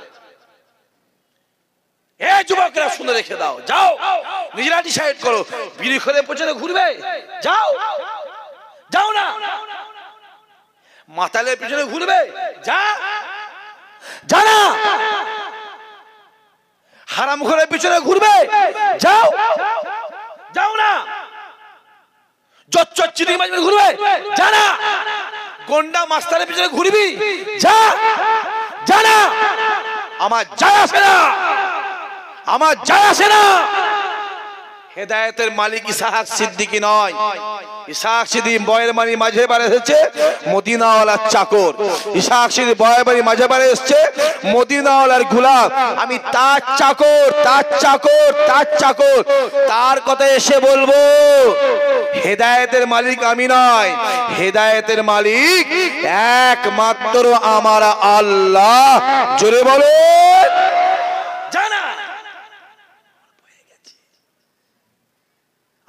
এ যুবকরা শুনে রেখে দাও, যাও, নিজেরা ডিসাইড করো। বিড়ি খেলে পেছনে ঘুরবে, যাও, যাও না। মাতালের পিছনে ঘুরবে, যা, জানা। হারাম ঘরের পিছনে ঘুরবে, যাও, যাও না। চোর চিটিংবাজ ঘুরবে, জানা, গন্ডা মাস্টারের পিছনে ঘুরবি? যা জানা, আমার যায় আসে না, আমার যায় আসে না। হেদায়েতের মালিক ইসহাক সিদ্দিকী নয়। ইসহাক সিদ্দিকী বয়ের বাড়ি মাঝে বাড়ি এসেছে মদিনাওয়ালার চাকর। ইসহাক সিদ্দিকী বয়ের বাড়ি মাঝে বাড়ি এসেছে মদিনাওয়ালার গোলাম। আমি তার চাকর, তার চাকর, তার চাকর। তার কথা এসে বলবো হেদায়েতের মালিক আমি নয়, হেদায়েতের মালিক একমাত্র আমার আল্লাহ। জোরে বলো জানা।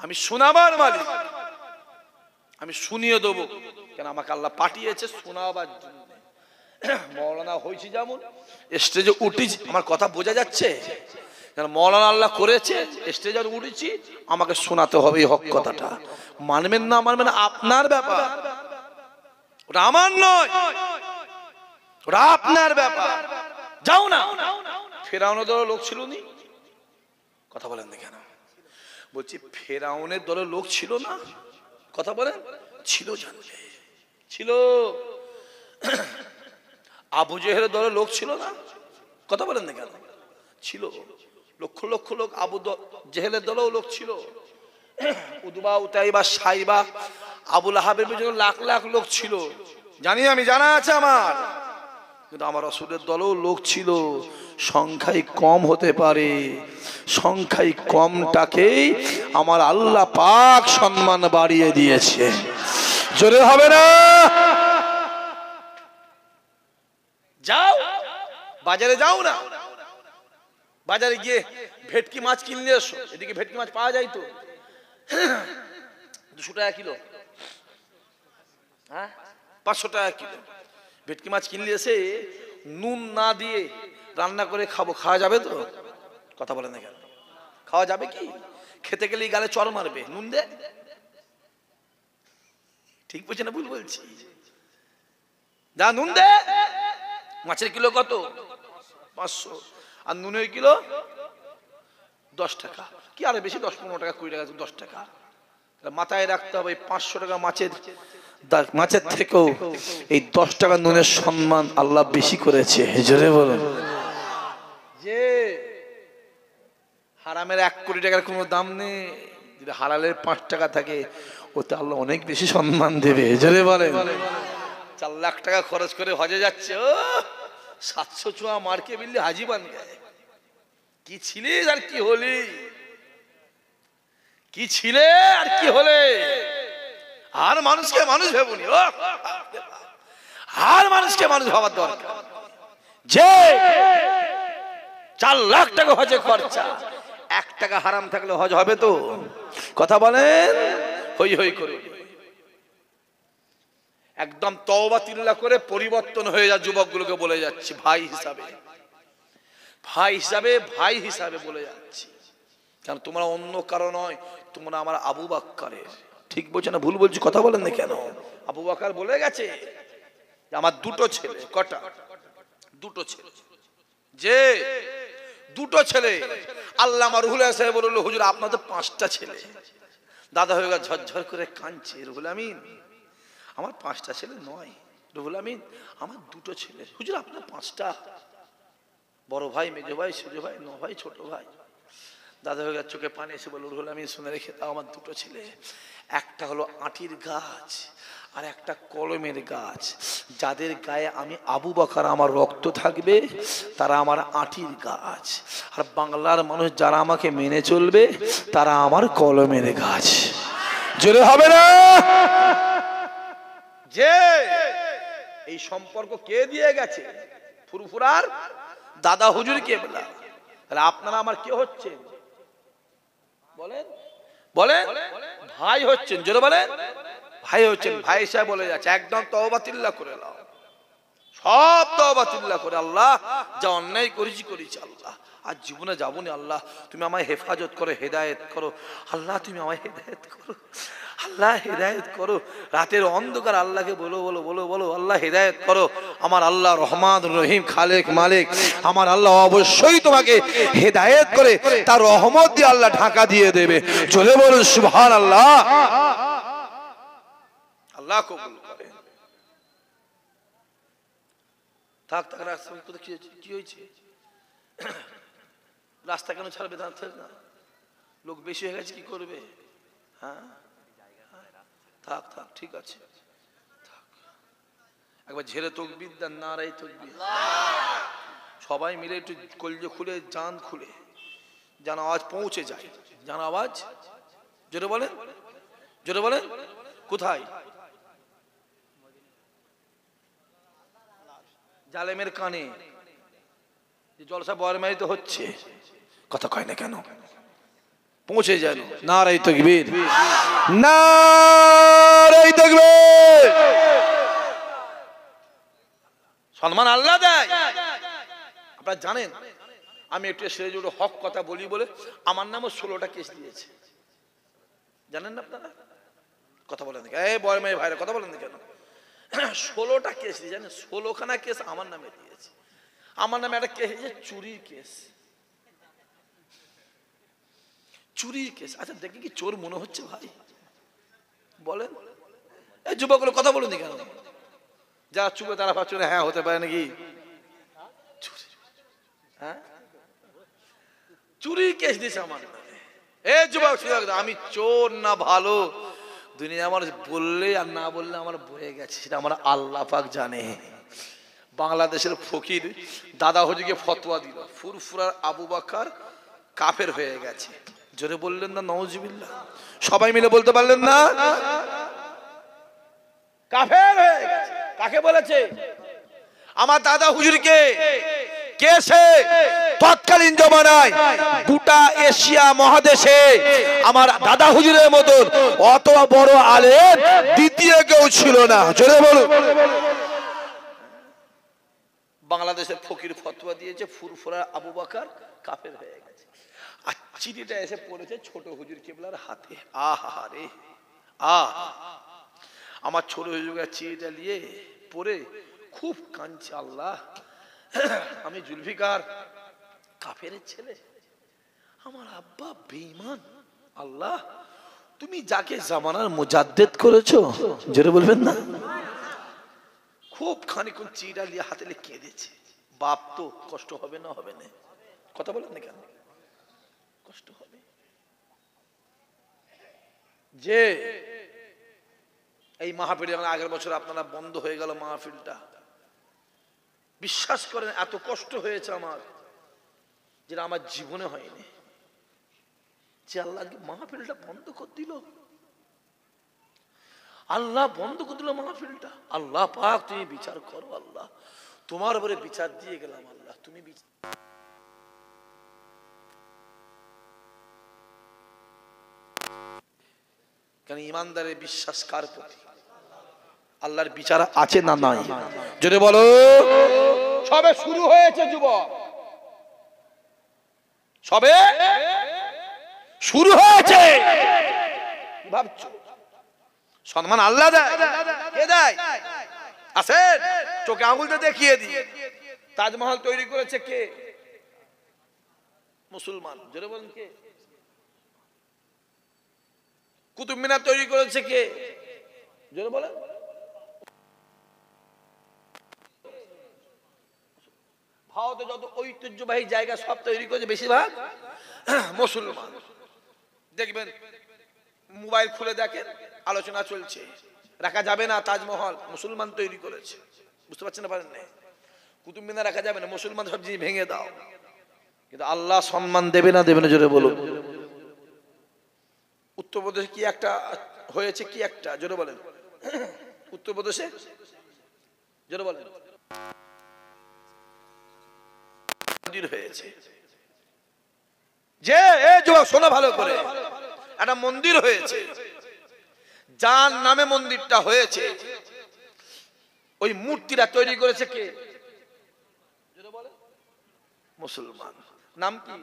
আমি শোনাবার মালিক, আমি শুনিয়ে দেবো। কেন আমাকে আল্লাহ পাঠিয়েছে শোনাবার জন্য। মৌলানা হয়েছি যেমন স্টেজে উঠেছি, আমার কথা বোঝা যাচ্ছে? কেন মৌলানা আল্লাহ করেছে, স্টেজে উঠেছি, আমাকে শোনাতে হবে এই হক কথাটা। মানবেন না মানবেন আপনার ব্যাপার, ওটা আমার নয়, ওটা আপনার ব্যাপার। যাও না। ফেরাউনের দলের লোক ছিল নি? কথা বলেন না কেন? বলছি ফেরাউনের দলের লোক ছিল না? কথা বলেন। ছিল, জানবে ছিল। আবু জেহেলের দলের লোক ছিল না? কথা বলেন না কেন? ছিল। লক্ষ লক্ষ লোক আবু জেহেলের দলেও লোক ছিল। উদবা, উতাইবা, সাইবা, আবুল আহাবের পেছনে লাখ লাখ লোক ছিল। জানি আমি, জানা আছে আমার। কিন্তু আমার রাসূলের দলেও লোক ছিল। সংখ্যায় কম হতে পারে, সংখ্যায় কমটাকেই আমার আল্লাহ পাক সম্মান বাড়িয়ে দিয়েছে। জোরে হবে না? যাও বাজারে, যাও না বাজারে গিয়ে ভেটকি মাছ কিনলে এসো। এদিকে ভেটকি মাছ পাওয়া যায় তো 200 টাকা কিলো, হ্যাঁ 500 টাকা কিলো। ভেটকি মাছ কিনলে এসে নুন না দিয়ে রান্না করে খাবো, খাওয়া যাবে তো? কথা বলেন না কেন? খাওয়া যাবে কি? খেতে গেলেই গালে চড় মারবে, নুন দে। ঠিক বলছে না ভুল বলছি? যা নুন দে। মাছের কিলো কত? 500। আর নুনের কিলো 10 টাকা। কি আরে বেশি, 10-15 টাকা, 20 টাকা, 10 টাকা। মাথায় রাখতে হবে 500 টাকা মাছের থেকেও এই 10 টাকা নুনের সম্মান আল্লাহ বেশি করেছে। জোরে বলুন। যে হারামের 1 কোটি টাকার কোনো দাম নেই, যদি হালালের 5 টাকা থাকে ওতে আল্লাহ অনেক বেশি সম্মান দেবে। জোরে বলেন। 4 লাখ টাকা খরচ করে হজে যাচ্ছে, ও 700 চুয়া মার্কে বিল্লি হাজি বান গায়ে। কি ছিলিস আর কি হলি, কি ছিলে আর কি হলে। আর মানুষকে মানুষ ভেবুনি, আর মানুষকে মানুষ ভাবার দরকার। যে 4 লাখ টাকা হজে খরচা, 1 টাকা হারাম থাকলে হজ হবে তো? কথা বলেন। হই হই করে একদম তওবা তিল্লা করে পরিবর্তন হয়ে যা। যুবকগুলোকে বলে যাচ্ছি ভাই হিসাবে, ভাই হিসাবে, ভাই হিসাবে বলে যাচ্ছি। কারণ তোমরা অন্য কারো নয়, তোমরা আমার আবু বকরের। ঠিক বলছে না ভুল বলছি? কথা বলেন না কেন? আবু বকর বলে গেছে আমার 2টো ছেলে। কটা? 2টো ছেলে। যে 2টো ছেলে আল্লামা রুহুল আমিন সাহেব বলল, হুজুর আপনার তো 5টা ছেলে। দাদা হয়ে গেল, ঝরঝর করে কাঁদছে। রুহুল আমিন আমার 5টা ছেলে নয়, রুহুল আমিন আমার 2টো ছেলে। হুজুর আপনার 5টা? বড় ভাই, মেজো ভাই, সেজো ভাই, 9 ভাই, ছোট ভাই। দাদা হয়ে গেল, চোখে পানি এসে বলল, রুহুল আমিন শুনে রেখে দাও, আমার 2টো ছেলে। একটা হলো আটির গাছ আর একটা কলমের গাছ। যাদের গায়ে আমি আবু বকর আমার রক্ত থাকবে তারা আমার আটির গাছ, আর বাংলার মানুষ যারা আমাকে মেনে চলবে তারা আমার কলমের গাছ। জোরে হবে না? যে এই সম্পর্ক কে দিয়ে গেছে? ফুরফুরার দাদা হুজুর কেবলা। তাহলে আপনারা আমার কে হচ্ছেন? বলেন বলেন। ভাই হচ্ছেন। জোরে বলেন। ভাই হচ্ছেন। ভাই সাহেব বলে যাচ্ছে একদম তওবা তিল্লা করে নাও, সব তওবা তিল্লা করে। আল্লাহ যা অন্যায় করেছি করেছি, আল্লাহ আর জীবনে যাবো না। আল্লাহ তুমি আমায় হেফাজত করো, হেদায়েত করো। আল্লাহ তুমি আমায় হেদায়েত করো, আল্লাহ হেদায়েত করো। রাতের অন্ধকার আল্লাহকে বলো বলো বলো বলো, আল্লাহ হেদায়েত করো। আমার আল্লাহ রহমান রহিম, খালেক মালিক। আমার আল্লাহ অবশ্যই তোমাকে হেদায়েত করে তার রহমত দিয়ে আল্লাহ ঢাকা দিয়ে দেবে। চলে বলুন সুবহানাল্লাহ। আল্লাহ কবুল করে। থাক থাক, রাস্তা কোথায় কি হয়েছে? রাস্তা কেন ছাড়বে? থাক না, লোক বেশি হয়ে গেছে, কি করবে? হ্যাঁ থাক থাক, ঠিক আছে। একবার ঝেড়ে তকবীর দেন, নারায়ে তাকবীর। সবাই মিলে একটু কলজে খুলে, জান খুলে, যেন আওয়াজ পৌঁছে যায়, যেন আওয়াজ। জোরে বলেন, জোরে বলেন। কোথায়? জালেমের কানে যে জলসা বরমাইতে হচ্ছে, কথা কয় না কেন? পৌঁছে যায়। নারায়ে তাকবীর, নারায়ে তাকবীর। সম্মান আল্লাহ দেয়। আপনারা জানেন, আমি একটু সেরে হক কথা বলি বলে আমার নামও 16টা কেস দিয়েছে, জানেন না আপনারা? কথা বলেন না, এই বরমাই ভাইরা কথা বলেন না কেন? 16টা কেস দিয়ে, জানেন? 16খানা কেস আমার নামে দিয়েছে। আমার নামে একটা কেস হয়েছে চুরির কেস, চুরির কেস। আচ্ছা দেখি কি চোর মনে হচ্ছে ভাই? বলেন, এই যুবকগুলো কথা বলুন কেন? যারা চুপে তারা ভাবছে হ্যাঁ হতে পারে নাকি? হ্যাঁ, চুরির কেস দিয়েছে আমার নামে। এই যুবক, আমি চোর না ভালো দুনিয়া মানুষ বললে আর না বললে আমার বয়ে গেছে, সেটা আমার আল্লাহ পাক জানে। বাংলাদেশের ফকির দাদা হুজুরকে ফতোয়া দিল, ফুরফুরার আবু বকর কাফের হয়ে গেছে। জোরে বললেন না নাউজুবিল্লাহ? সবাই মিলে বলতে পারলেন না? কাফের হয়ে গেছে। কাকে বলেছে? আমার দাদা হুজুরকে। কেসে তৎকালীন জমানায় গোটা এশিয়া মহাদেশে আমার দাদা হুজুরের মতন অত বড় আলেম দ্বিতীয় কেউ ছিল না। জোরে বলুন। বাংলাদেশের ফকির ফতোয়া দিয়েছে, ফুরফুরা আবু বকর কাফের হয়ে গেছে। আর চিঠিটা এসে পড়েছে ছোট হুজুর কেবলার হাতে। আহা রে আহ, আমার ছোট হুজুরের চিঠিটা নিয়ে পড়ে খুব কাঁদছে। আল্লাহ, আমি জুলফিকার কাফের ছেলে, আমার আব্বা বেঈমান। আল্লাহ, তুমি যাকে জামানার মুজাদ্দেদ করেছো, জোরে বলবেন না? খুব খানিকক্ষণ চিঠিটা নিয়ে হাতে কেঁদেছে। বাপ তো কষ্ট হবে না? হবে না? কথা বলেন না কেন? কষ্ট হবে। যে এই মাহফিল আগের বছর আপনারা বন্ধ হয়ে গেল মাহফিলটা, বিশ্বাস করেন এত কষ্ট হয়েছে আমার, যেটা আমার জীবনে হয়নি। যে আল্লাহ মাহফিলটা বন্ধ করে দিল, আল্লাহ বন্ধ করে দিল মাহফিলটা। আল্লাহ পাক, তুমি বিচার করো। আল্লাহ, তোমার উপরে বিচার দিয়ে গেলাম। আল্লাহ, তুমি বিচার। কারণ ইমানদারের বিশ্বাস কার প্রতি? আল্লাহর বিচার আছে না নাই? যদি বলো, সবে শুরু হয়েছে যুবক, সবে শুরু হয়েছে। ভাবছো সম্মান আল্লাহ দেয়? কে দেয়? আসেন চোখে আঙুলটা দেখিয়ে দিয়ে। তাজমহল তৈরি করেছে কে? মুসলমান। জোরে বলেন কে? কুতুব মিনার তৈরি করেছে কে? জোরে বলেন। ভারতে যত ঐতিহ্যবাহী জায়গা সব তৈরি করেছে বেশিরভাগ মুসলমান। দেখবেন মোবাইল খুলে দেখেন, আলোচনা চলছে রাখা যাবে না তাজমহল, মুসলমান তৈরি করেছে। বুঝতে পারছেন না? পারেন না? কুতুব মিনার রাখা যাবে না, মুসলমান সব জিনিস ভেঙে দাও। কিন্তু আল্লাহ সম্মান দেবে না? দেবে না? জোরে বলুন। উত্তরপ্রদেশে কি একটা হয়েছে? কি একটা? জোরে বলেন। উত্তরপ্রদেশে জোরে বলেন মন্দির হয়েছে। যে যুবক শোনো ভালো করে, একটা মন্দির হয়েছে, যার নামে মন্দিরটা হয়েছে, ওই মূর্তিটা তৈরি করেছে কে? মুসলমান। নাম কি?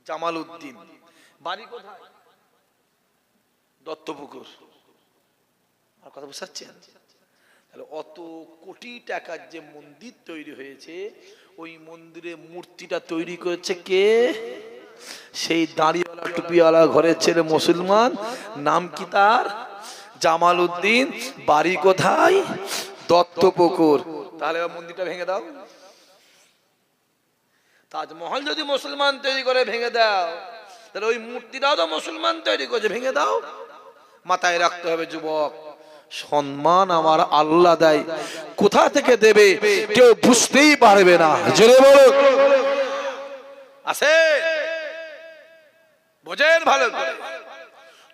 জামাল উদ্দিন। বাড়ি কোথায়? দত্তপুকুর। আর কথা বুঝাচ্ছেন? তাহলে অত কোটি টাকার যে মন্দির তৈরি হয়েছে, ওই মন্দিরে মূর্তিটা তৈরি করেছে কে? সেই দাড়িওয়ালা টুপিওয়ালা ঘরের ছেলে, মুসলমান। নাম কি তার? জামাল উদ্দিন। বাড়ি কোথায়? দত্তপুকুর। তাহলে মন্দিরটা ভেঙে দাও। তাজমহল যদি মুসলমান তৈরি করে ভেঙে দাও, তাহলে ওই মূর্তিটাও তো মুসলমান তৈরি করেছে, ভেঙে দাও। মাথায় রাখতে হবে যুবক, সম্মান আমার আল্লাহ দেয়, কোথা থেকে দেবে কেউ বুঝতেই পারবে না। জোরে বলো আছে, বোঝেন ভালো করে।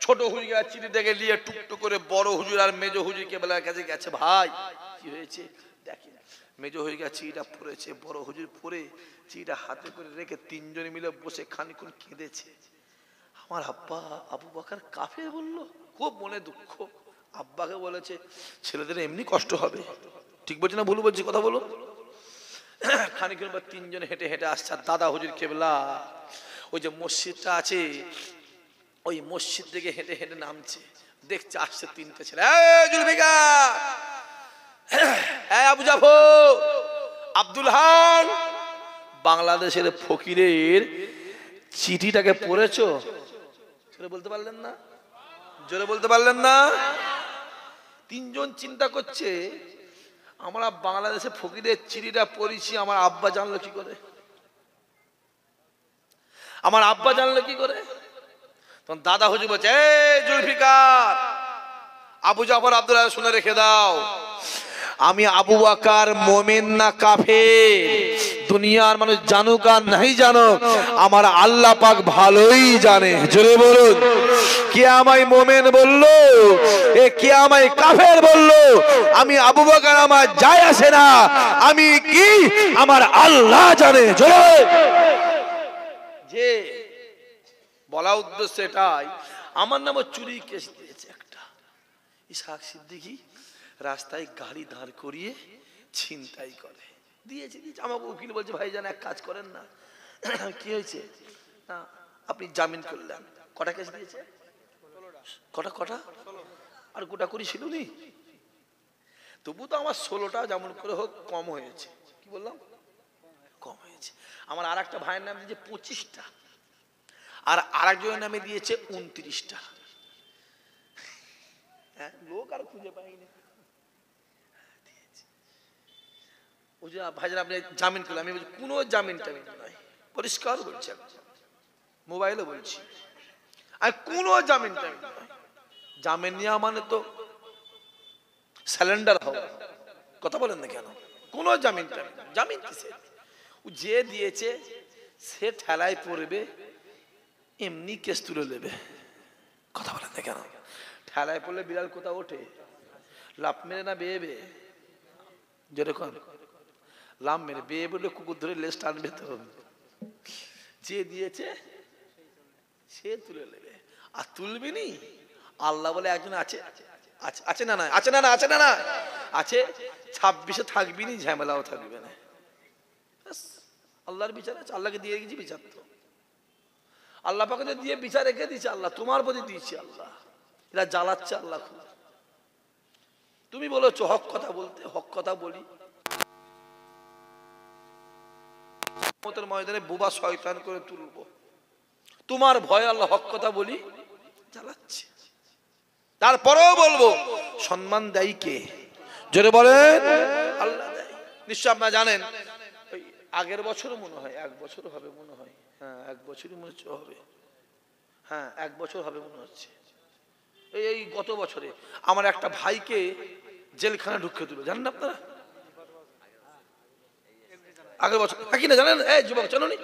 ছোট হুজুর চিঠি থেকে নিয়ে টুকটুক করে বড় হুজুর আর মেজ হুজুরকে বেলার কাছে গেছে, ভাই কি হয়েছে দেখেন। মেজ হুজুর চিঠিটা পড়েছে, বড় হুজুর পড়ে চিঠিটা হাতে করে রেখে তিনজনে মিলে বসে খানিকক্ষণ কেঁদেছে। আমার আব্বা আবু বকর কাফের বলল, খুব মনে দুঃখ। আব্বাকে বলেছে ছেলেদের এমনি কষ্ট হবে। ঠিক বলছি না ভুল বলছি কথা বলো। খানিকক্ষণ পর তিনজনে হেঁটে হেঁটে আসছে। দাদা হুজুর কেবলা ওই যে মসজিদটা আছে, ওই মসজিদ থেকে হেঁটে হেঁটে নামছে, দেখছে আসছে তিনটে ছেলে। জুলফিকার, আবু জাফর, আব্দুল হান, বাংলাদেশের ফকিরের চিঠিটাকে পড়েছো? জোরে বলতে পারলেন না? জোরে বলতে পারলেন না? তিনজন চিন্তা করছে, আমরা বাংলাদেশে ফকিরের চিঠিটা পড়েছি, আমার আব্বা জানলো কি করে? আমার আব্বা জানলো কি করে? তখন দাদা হুজুর বলছে, জুলফিকার, আবু জাফর আব্দুল হান শুনে রেখে দাও, আমি আবু বকর মুমিন না কাফের, দুনিয়ার মানুষ জানুক আর নাই জানুক, আমার আল্লাহ পাক ভালোই জানে। জোরে বলুন, কে আমায় মুমিন বললো, কে আমায় কাফের বললো, আমি আবু বকর আমার যায় আসে না, আমি কি আমার আল্লাহ জানে। জোরে যে বলা উদ্দেশ্য এটাই, আমার নামে চুরি কেস দিয়েছে একটা ইসহাক সিদ্দিকী, রাস্তায় গাড়ি দাঁড় করিয়ে ছিনতাই করে দিয়েছে। আমাকে উকিল বলছে, ভাই জান এক কাজ করেন না। কি হয়েছে? না আপনি জামিন করলেন। কটা কেস দিয়েছে? কটা কটা? আর গোটা করি ছিল নি, তবু তো আমার 16টা যেমন করে হোক কম হয়েছে। কি বললাম? কম হয়েছে। আমার আর একটা ভাইয়ের নাম দিয়েছে 25টা, আর আরেকজনের নামে দিয়েছে 29টা। হ্যাঁ, লোক আর খুঁজে পাইনি। ভাইজান আপনি জামিন করলেন, আমি বলছি কোনো জামিন টামিন নাই, পরিষ্কার বলছি, মোবাইলে বলছি, আর কোনো জামিন টামিন নাই। জামিন নেওয়া মানে তো স্যালেন্ডার হওয়া, কথা বলেন না কেন? কোনো জামিন টামিন, জামিন কিসে? যে দিয়েছে সে ঠেলায় পড়বে, এমনি কেস তুলে নেবে, কথা বলেন না কেন? ঠেলায় পড়লে বিড়াল কোথাও ওঠে? লাফ মেরে না বেয়ে বে? যেরকম লাভ মেরে বেয়ে বললে কুকুর ধরে লেজ টানবে তো। যে দিয়েছে সে তুলে নেবে, আর তুলবি নি। আল্লাহ বলে একজন আছে, আছে না না, আছে না না, আছে না না, আছে। 26-এ থাকবি নি, ঝামেলাও থাকবে না। আল্লাহর বিচার আছে, আল্লাহকে দিয়ে গেছি বিচার। তো আল্লাহ পাকে দিয়ে বিচার রেখে দিয়েছে, আল্লাহ তোমার প্রতি দিয়েছে। আল্লাহ এরা জ্বালাচ্ছে আল্লাহ খুব। তুমি বলেছো হক কথা বলতে, হক কথা বলি। ময়দানে বোবা শয়তান করে তুলবো, তোমার ভয় আল্লাহ হক কথা বলি, জ্বালাচ্ছে। তারপরেও বলবো, সম্মান দেয় কে? জোরে বলেন, আল্লাহ দেয়। নিশ্চয় আপনারা জানেন, ওই আগের বছর মনে হয়, 1 বছর হবে মনে হয়, হ্যাঁ 1 বছরই মনে হচ্ছে হবে, হ্যাঁ 1 বছর হবে মনে হচ্ছে। এই গত বছরে আমার একটা ভাইকে জেলখানা ঢুকিয়ে দিল, জানেন আপনারা? আগের বছর, হ্যাঁ কিনা জানেন? এই যুবক জানো নি?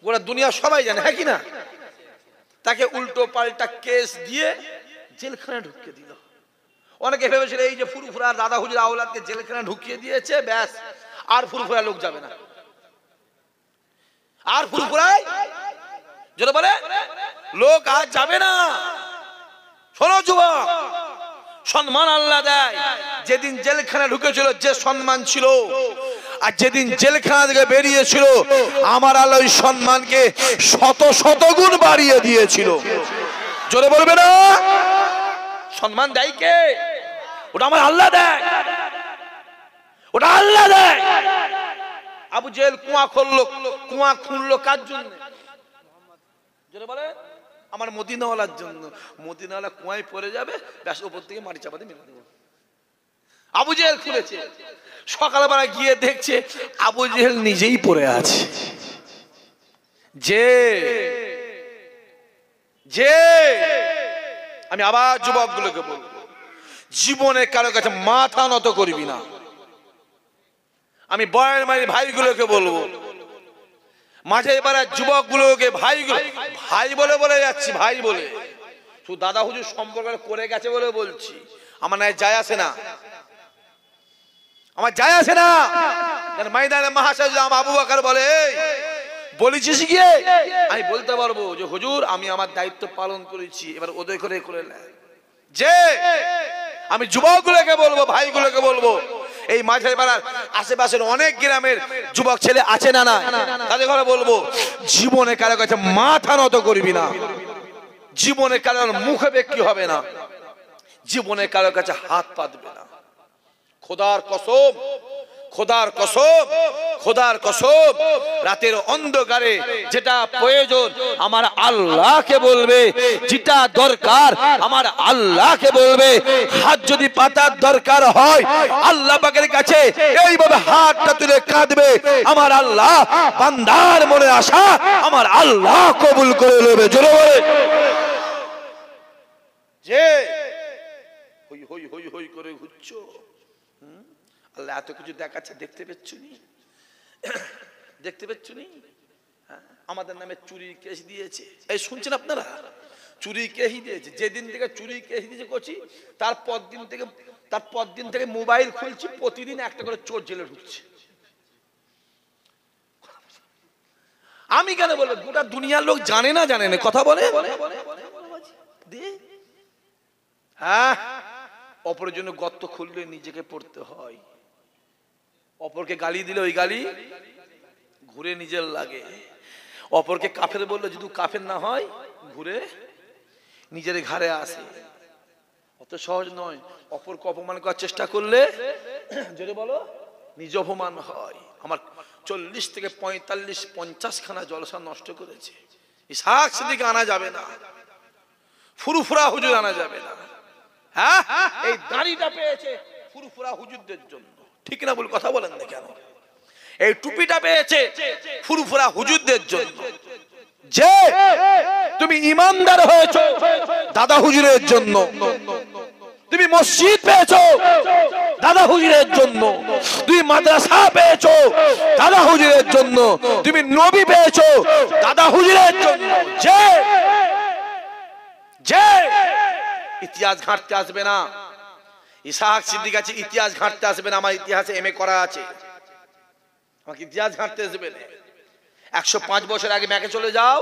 গোটা দুনিয়া সবাই জানে, হ্যাঁ কিনা? তাকে উল্টো পাল্টা কেস দিয়ে জেলখানা ঢুকিয়ে দিল। অনেকে ভেবেছিল এই যে ফুরফুরা দাদা হুজুর আওলাদকে জেলখানা ঢুকিয়ে দিয়েছে, ব্যাস আর ফুরফুরা লোক যাবে না, আর ফুরফুরায় যেটা বলে লোক আর যাবে না। শোনো যুবক, সম্মান আল্লাহ দেয়। যেদিন জেলখানা ঢুকেছিল যে সম্মান ছিল, আর যেদিন জেলখানা থেকে বেরিয়েছিল আমার আল্লাহ ওই সম্মানকে 100 গুণ বাড়িয়ে দিয়েছিল। জোরে বলবে না? সম্মান দেয় কে? ওটা আমার আল্লাহ দেয়, ওটা আল্লাহ দেয়। আবু জেল কুয়া খুঁড়লো কার জন্য? জোরে বলে, আমার মদিনাওয়ালার জন্য। মদিনাওয়ালা কুয়ায় পড়ে যাবে, ব্যাস ওপর থেকে মাটি চাপাতে মেরে দেবো। আবু জেহেল খুলেছে। সকালবেলা গিয়ে দেখছে আবু জেহেল নিজেই পড়ে আছে। যে যে আমি আবার যুবকগুলোকে বলবো, জীবনে কারো কাছে মাথা নত করবি না। আমি বয়ের মারি ভাইগুলোকে বলবো, মাঝে এবার যুবকগুলোকে ভাইগুলো ভাই বলে বলে যাচ্ছি, ভাই বলে শুধু দাদা হুজুর সম্পর্ক করে গেছে বলে বলছি, আমার না যায় আসে না, আমার যায় আসে না। ময়দানে মাহাশাজ আবু বকর বলে বলেছিস গিয়ে, আমি বলতে পারবো যে হুজুর আমি আমার দায়িত্ব পালন করেছি, এবার ওদের করে করে যে আমি যুবকগুলোকে বলবো, ভাইগুলোকে বলবো, এই মাঝের বেলার আশেপাশের অনেক গ্রামের যুবক ছেলে আছে না না, তাদের ঘরে বলবো জীবনে কারো কাছে মাথা নত করবি না, জীবনে কারোর মুখে বিক্রি হবে না, জীবনে কারো কাছে হাত পাতবে না। খোদার কসম, খোদার কসম, খোদার কসম, রাতের অন্ধকারে যেটা প্রয়োজন আমার আল্লাহকে বলবে, যেটা দরকার আমার আল্লাহকে বলবে। হাত যদি পাতার দরকার হয় আল্লাহ পাকের কাছে এইভাবে হাতটা তুলে কাঁদবে, আমার আল্লাহ বান্দার মনে আশা আমার আল্লাহ কবুল করে নেবে। জোরে বলে যে হই হই হই হই করে ঘুরছো, আল্লাহ এত কিছু দেখাচ্ছে, দেখতে পেচ্ছ নি? দেখতে পেচ্ছ নি? আমাদের নামে চুরি কেস দিয়েছে, এই শুনছেন আপনারা? চুরি কেস দিয়েছে, যেদিন থেকে চুরি কেস দিয়েছে করছি তারপর দিন থেকে মোবাইল খুলছি, প্রতিদিন একটা করে চোর জেলে ঢুকছে। আমি কেন বলবো, গোটা দুনিয়ার লোক জানে না, জানে না কথা বলে। হ্যাঁ, অপরের জন্য গর্ত খুললে নিজেকে পড়তে হয়, অপরকে গালি দিলে ওই গালি ঘুরে নিজের লাগে, অপরকে কাফের বললে যদি কাফের না হয় ঘুরে নিজের ঘাড়ে আসে। অত সহজ নয়। অপরকে অপমান করার চেষ্টা করলে যদি বলো নিজ অপমান হয়। আমার 40 থেকে 45-50 খানা জলসা নষ্ট করেছে। ইসহাক সিদ্দিক আনা যাবে না, ফুরফুরা হুজুর আনা যাবে না। হ্যাঁ, এই দাড়িটা পেয়েছে ফুরফুরা হুজুরদের জন্য, ঠিক না বল? কথা বলেন না কেন? এই টুপিটা পেয়েছে ফুরফুরা হুজুরদের জন্য। যে তুমি ইমানদার হয়েছো দাদা হুজুরের জন্য, তুমি মসজিদ পেয়েছো দাদা হুজুরের জন্য, তুমি মাদ্রাসা পেয়েছো দাদা হুজুরের জন্য, তুমি নবী পেয়েছো দাদা হুজুরের জন্য। যে যে ইতিহাস ঘাঁটতে আসবে না, ইসহাক সিদ্দিক আছে, ইতিহাস ঘাঁটতে আসবে না। আমার ইতিহাসে এমএ করা আছে, আমাকে ইতিহাস ঘাঁটতে আসবে না। 105 বছর আগে ব্যাকে চলে যাও।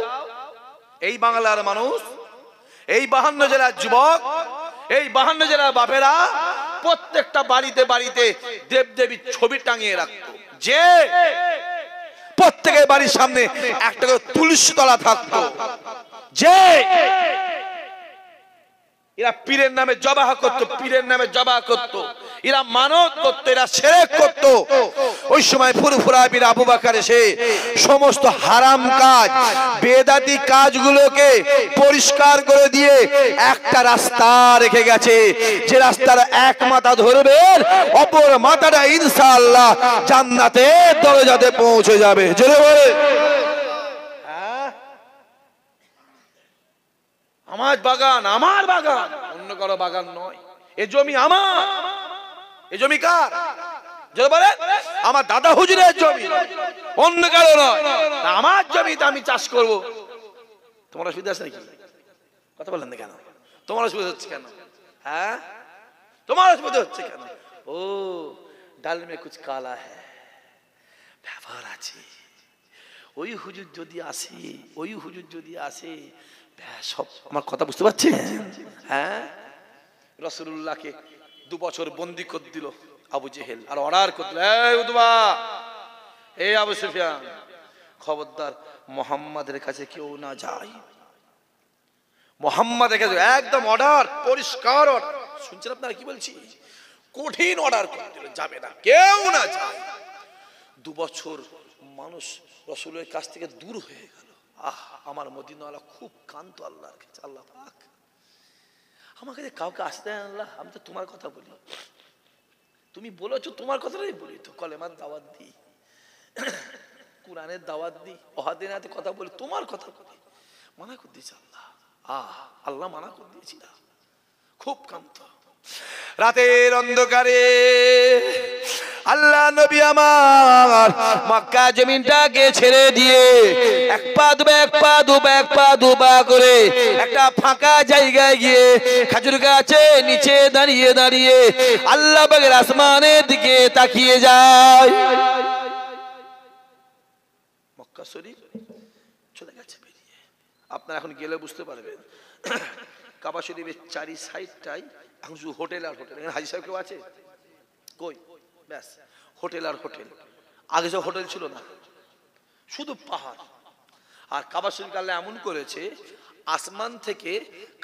এই বাংলার মানুষ, এই 52 জেলার যুবক, এই 52 জেলার বাপেরা প্রত্যেকটা বাড়িতে বাড়িতে দেবদেবীর ছবি টাঙিয়ে রাখতো। যে প্রত্যেকের বাড়ির সামনে একটা করে তুলসী তলা থাকতো। যে এরা পীরের নামে জবাহ করতো, পীরের নামে জবাহ করতো, এরা মানত করতো, এরা শিরক করতো। ওই সময় ফুরফুরা বিন আবু বকর এসে সমস্ত হারাম কাজ, বেদাতি কাজগুলোকে পরিষ্কার করে দিয়ে একটা রাস্তা রেখে গেছে, যে রাস্তার এক মাথা ধরবেন অপর মাথাটা ইনশাআল্লাহ জান্নাতের দরজাতে পৌঁছে যাবে। জোরে বলে আমার বাগান, আমার বাগান, অন্য কারো বাগান নয়। এ জমি আমার, এ জমি কার? যদি বলে আমার দাদা হুজুরের জমি, অন্য কারো নয়। আমার জমিতে আমি চাষ করব। তোমার অসুবিধা আছে নাকি? কথা বলেন না কেন? তোমার অসুবিধা হচ্ছে কেন? হ্যাঁ, তোমার অসুবিধা হচ্ছে কেন? ও ডাল মে কুছ কালা হ্যায়, ব্যাপার আছে। ওই হুজুর যদি আসে, ওই হুজুর যদি আসে, সব আমার কথা বুঝতে পারছেন? হ্যাঁ, রাসূলুল্লাহকে 2 বছর বন্দী করে দিল আবু জেহেল, আর অর্ডার করে দিল, এই উতবা, এই আবু সুফিয়ান, খবরদার মুহাম্মাদের কাছে কেউ না যায়। মুহাম্মাদের কাছে একদম অর্ডার, পরিষ্কার অর্ডার। শুনছেন আপনারা কি বলছি? কঠিন অর্ডার করে দিল, যাবে না, কেউ না যায়। 2 বছর মানুষ রাসূলের কাছ থেকে দূর হয়ে গেল। আমার মদিনাওয়ালা খুব কান্ত আল্লাহর কাছে, আল্লাহ পাক আমাকে কাউকে আসতে দেন আল্লাহ, আমি তো তোমার কথা বলি। তুমি বলেছো, তোমার কথাটাই বলি তো, কলেমার দাওয়াত দিই, কোরআনের দাওয়াত দিই, অহাদিনাতে কথা বলি, তোমার কথা বলি, মানা করে দিয়েছে আল্লাহ। আল্লাহ মানা করে দিয়েছি না, খুব কান্ত। রাতের অন্ধকারে আল্লাহ নবী আমার মক্কা জমিনটাকে ছেড়ে দিয়ে এক পা দুবা করে একটা ফাঁকা জায়গায় গিয়ে খেজুর গাছের নিচে দাঁড়িয়ে দাঁড়িয়ে আল্লাহ পাকের আসমানের দিকে তাকিয়ে যায়। মক্কা শরীফ চলে গেছে বেরিয়ে, আপনারা এখন গেলে বুঝতে পারবেন। কাবা শরীফের চারি সাইডটাই এখন শুধু হোটেল আর হোটেল। এখানে হাজি সাহেব কেউ আছে? কই? ব্যাস হোটেল আর হোটেল। আগে সব হোটেল ছিল না, শুধু পাহাড়। আর কাবা শরীফ আল্লাহ এমন করেছে, আসমান থেকে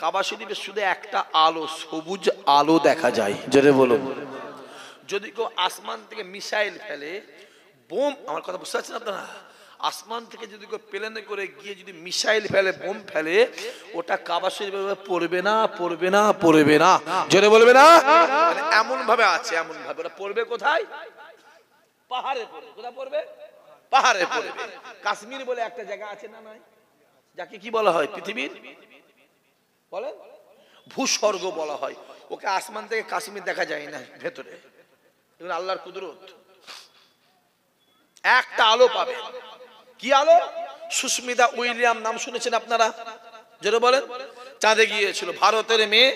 কাবা শরীফের শুধু একটা আলো, সবুজ আলো দেখা যায়। জোরে বলুন। যদি কেউ আসমান থেকে মিসাইল ফেলে, বোম, আমার কথা বুঝতে পারছেন আপনারা? আসমান থেকে যদি কেউ প্লেনে করে গিয়ে যদি মিসাইল ফেলে, বোম ফেলে, ওটা কাবা শরীফে পড়বে না, পড়বে না, পড়বে না। জোরে বলবে না? মানে এমন ভাবে আছে, এমন ভাবে ওটা পড়বে কোথায়? পাহাড়ে পড়বে। কোথায় পড়বে? পাহাড়ে পড়বে। কাশ্মীর বলে একটা জায়গা আছে না নাই, যাকে কি বলা হয় পৃথিবীর বলেন ভূস্বর্গ বলা হয়। ওকে আসমান থেকে কাশ্মীর দেখা যায় না, ভেতরে। এগুলো আল্লাহর কুদরত। একটা আলো পাবে। কি আলো? সুস্মিতা উইলিয়াম, নাম শুনেছেন আপনারা? যেটা বলেন, চাঁদে গিয়েছিল, ভারতের মেয়ে,